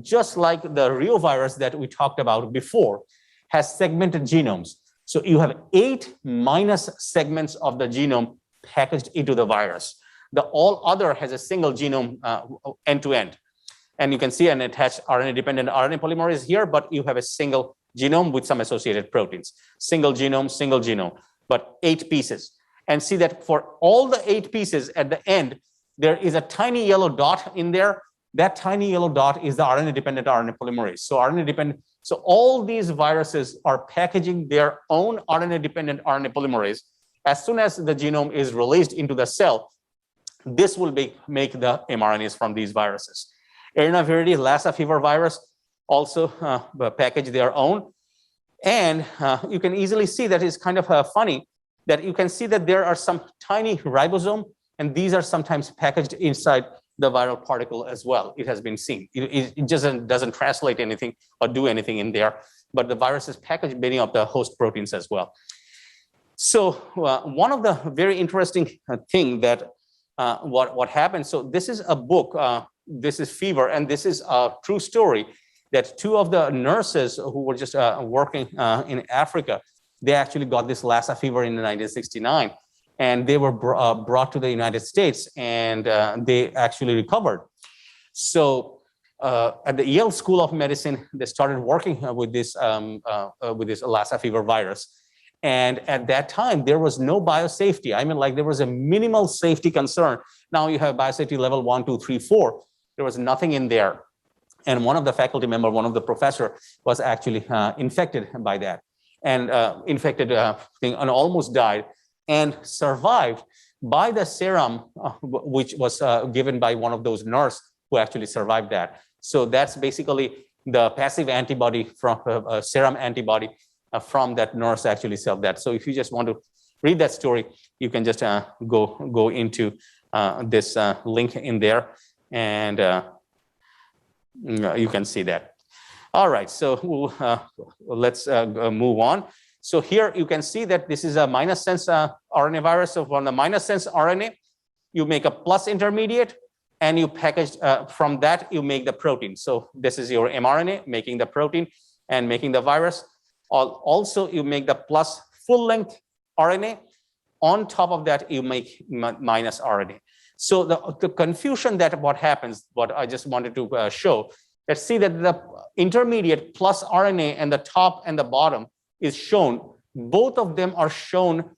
just like the reovirus that we talked about before, has segmented genomes. So you have 8 minus segments of the genome packaged into the virus. The all other has a single genome end to end. And you can see an attached RNA-dependent RNA polymerase here, but you have a single genome with some associated proteins. Single genome, but 8 pieces. And see that for all the 8 pieces at the end, there is a tiny yellow dot in there. That tiny yellow dot is the RNA-dependent RNA polymerase. So RNA-dependent, so all these viruses are packaging their own RNA-dependent RNA polymerase. As soon as the genome is released into the cell, this will make the mRNAs from these viruses. Arinaviridae, Lassa fever virus, also package their own. And you can easily see that it's kind of funny that you can see that there are some tiny ribosome, and these are sometimes packaged inside the viral particle as well. It has been seen. It just doesn't translate anything or do anything in there, but the viruses package many of the host proteins as well. So one of the very interesting thing that what happened, so this is a book, this is Fever, and this is a true story that 2 of the nurses who were just working in Africa, they actually got this Lassa fever in 1969, and they were brought to the United States, and they actually recovered. So at the Yale School of Medicine, they started working with this Lassa fever virus. And at that time, there was no biosafety. I mean, like there was a minimal safety concern. Now you have biosafety level 1, 2, 3, 4. There was nothing in there. And one of the faculty member, one of the professor was actually infected by that, and infected and almost died, and survived by the serum, which was given by one of those nurses who actually survived that. So that's basically the passive antibody from serum antibody from that nurse actually served that. So if you just want to read that story, you can just go into this link in there, and you can see that. All right, so let's move on. So here you can see that this is a minus sense RNA virus. So from the minus sense RNA, you make a plus intermediate, and you package from that, you make the protein. So this is your mRNA making the protein and making the virus. Also, you make the plus full length RNA. On top of that, you make minus RNA. So the confusion that what happens, what I just wanted to show, let's see that the intermediate plus RNA and the top and the bottom is shown. Both of them are shown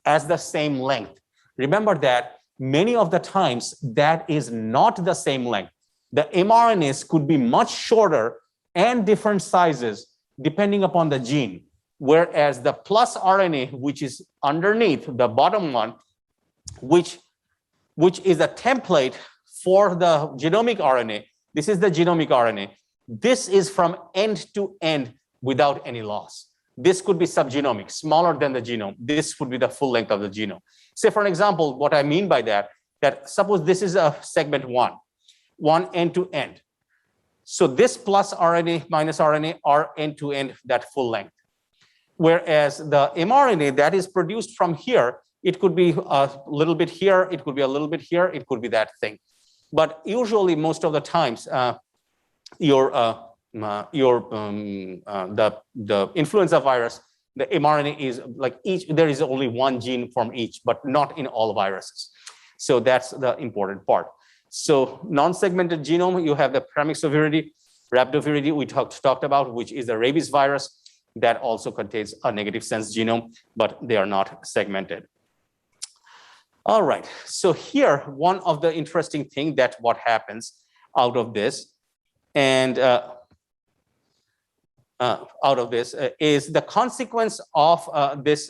as the same length. Remember that many of the times that is not the same length. The mRNAs could be much shorter and different sizes depending upon the gene. Whereas the plus RNA, which is underneath the bottom one, which is a template for the genomic RNA. This is the genomic RNA. This is from end to end without any loss. This could be subgenomic, smaller than the genome. This would be the full length of the genome. Say, for an example, what I mean by that suppose this is a segment one end to end. So this plus RNA minus RNA are end to end that full length. Whereas the mRNA that is produced from here, it could be a little bit here, it could be a little bit here, it could be that thing. But usually, most of the times, the influenza virus, the mRNA is like there is only one gene from each, but not in all viruses. So that's the important part. So non-segmented genome, you have the premixoviridi, rhabdoviridi we talked about, which is the rabies virus that also contains a negative sense genome, but they are not segmented. All right, so here, one of the interesting thing that what happens out of this, and is the consequence of this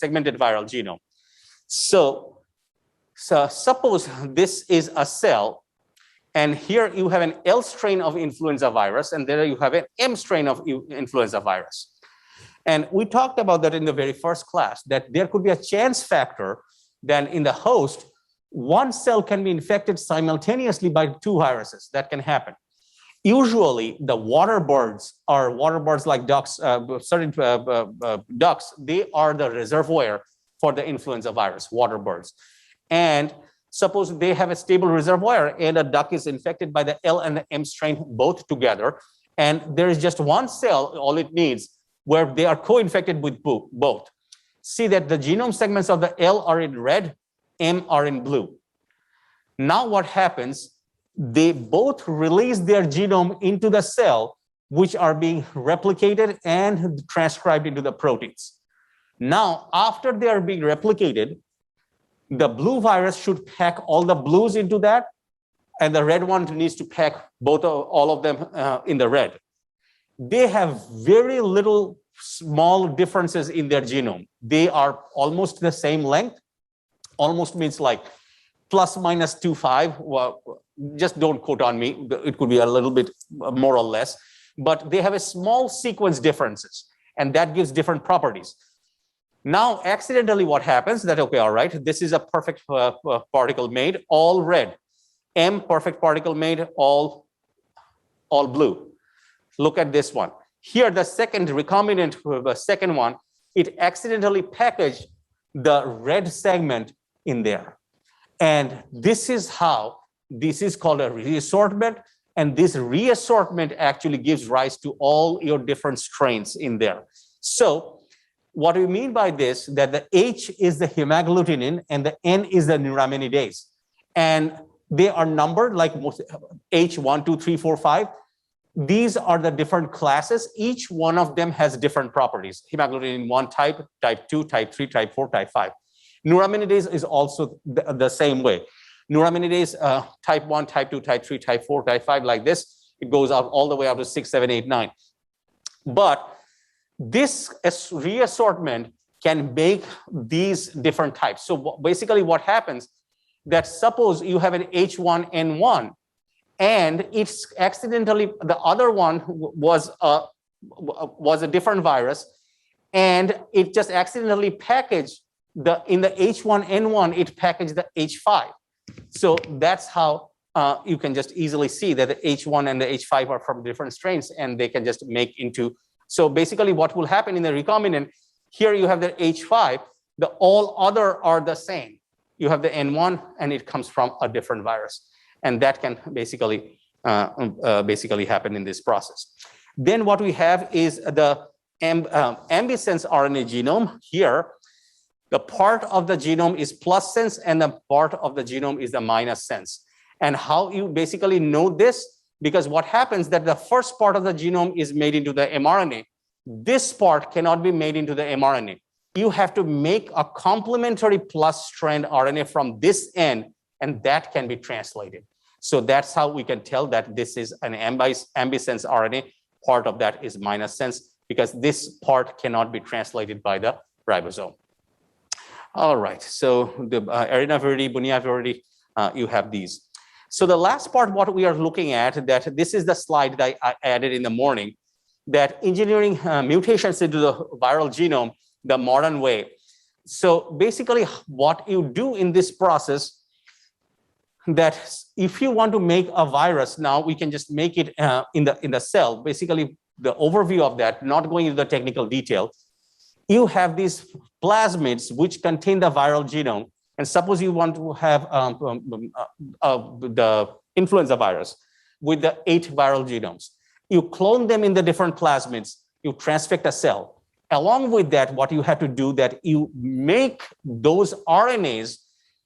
segmented viral genome. So suppose this is a cell, and here you have an L strain of influenza virus, and there you have an M strain of influenza virus. And we talked about that in the very first class, that there could be a chance factor that in the host, one cell can be infected simultaneously by two viruses. That can happen. Usually, the water birds like ducks, certain ducks, they are the reservoir for the influenza virus, water birds. And suppose they have a stable reservoir and a duck is infected by the L and the M strain both together, and there is just one cell, all it needs, where they are co-infected with both. See that the genome segments of the L are in red, M are in blue. Now what happens? They both release their genome into the cell, which are being replicated and transcribed into the proteins. Now, after they are being replicated, the blue virus should pack all the blues into that, and the red one needs to pack all of them in the red. They have very little small differences in their genome. They are almost the same length. Almost means like plus minus 2.5. Well, just don't quote on me. It could be a little bit more or less, but they have a small sequence differences, and that gives different properties. Now, accidentally, what happens that, okay, all right, this is a perfect particle made, all red. M, perfect particle made, all blue. Look at this one. Here, the second recombinant, the second one, it accidentally packaged the red segment in there. And this is how, this is called a reassortment. And this reassortment actually gives rise to all your different strains in there. So what we mean by this, that the H is the hemagglutinin and the N is the neuraminidase. And they are numbered like H, 1, 2, 3, 4, 5. These are the different classes. Each one of them has different properties. Hemagglutinin 1 type, type 2, type 3, type 4, type 5. Neuraminidase is also the same way. Neuraminidase type 1, type 2, type 3, type 4, type 5, like this. It goes up all the way up to 6, 7, 8, 9. But this reassortment can make these different types. So basically what happens, that suppose you have an H1N1, and it's accidentally, the other one was a different virus, and it just accidentally packaged in the H1N1, it packaged the H5. So that's how you can just easily see that the H1 and the H5 are from different strains, and they can just make into. So basically what will happen in the recombinant, here you have the H5, the all other are the same. You have the N1 and it comes from a different virus. And that can basically happen in this process. Then what we have is the ambisense RNA genome. Here, the part of the genome is plus sense and the part of the genome is the minus sense. And how you basically know this? Because what happens that the first part of the genome is made into the mRNA. This part cannot be made into the mRNA. You have to make a complementary plus strand RNA from this end, and that can be translated. So that's how we can tell that this is an ambisense RNA. Part of that is minus sense, because this part cannot be translated by the ribosome. All right, so the arenaviridi, buniaviridi, you have these. So the last part, what we are looking at, that this is the slide that I added in the morning, that engineering mutations into the viral genome the modern way. So basically what you do in this process, that if you want to make a virus, now we can just make it in the cell. Basically, the overview of that, not going into the technical detail, you have these plasmids which contain the viral genome. And suppose you want to have the influenza virus with the 8 viral genomes. You clone them in the different plasmids, you transfect a cell. Along with that, what you have to do that you make those RNAs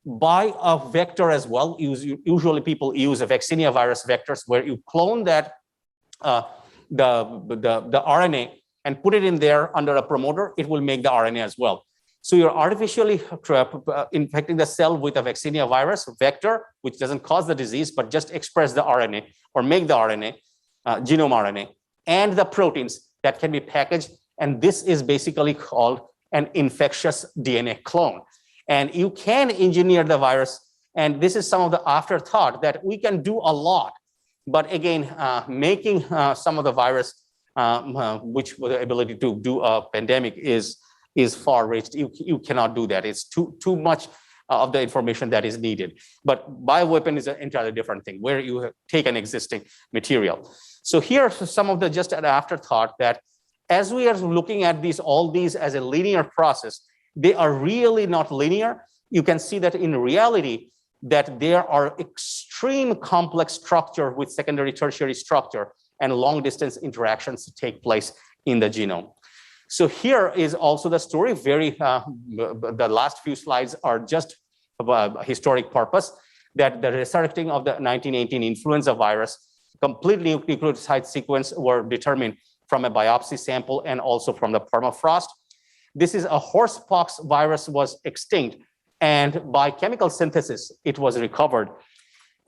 by a vector as well. Usually people use a vaccinia virus vectors where you clone that the RNA and put it in there under a promoter, it will make the RNA as well. So you're artificially infecting the cell with a vaccinia virus vector, which doesn't cause the disease, but just express the RNA or make the RNA, genome RNA, and the proteins that can be packaged. And this is basically called an infectious DNA clone. And you can engineer the virus. And this is some of the afterthought that we can do a lot. But again, making some of the virus, which with the ability to do a pandemic is far-reached. You cannot do that. It's too much of the information that is needed. But bioweapon is an entirely different thing, where you take an existing material. So here are some of the just an afterthought that as we are looking at all these as a linear process, they are really not linear. You can see that in reality, that there are extreme complex structure with secondary, tertiary structure and long distance interactions to take place in the genome. So here is also the story. The last few slides are just about historic purpose, that the resurrecting of the 1918 influenza virus, complete nucleotide sequence were determined from a biopsy sample and also from the permafrost. This is a horsepox virus was extinct, and by chemical synthesis, it was recovered.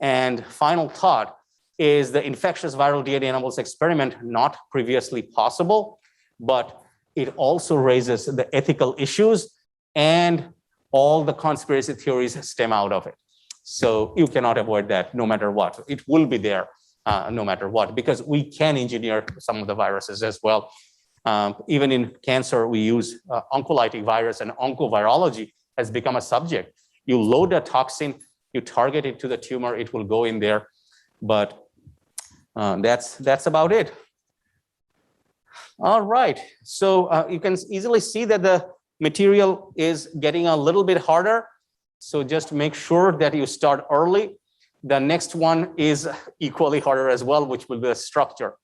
And final thought is the infectious viral DNA animals experiment not previously possible, but it also raises the ethical issues, and all the conspiracy theories stem out of it. So you cannot avoid that no matter what. It will be there no matter what, because we can engineer some of the viruses as well. Even in cancer, we use oncolytic virus, and oncovirology has become a subject. You load a toxin, you target it to the tumor, it will go in there. But that's about it. All right, so you can easily see that the material is getting a little bit harder. So just make sure that you start early. The next one is equally harder as well, which will be the structure.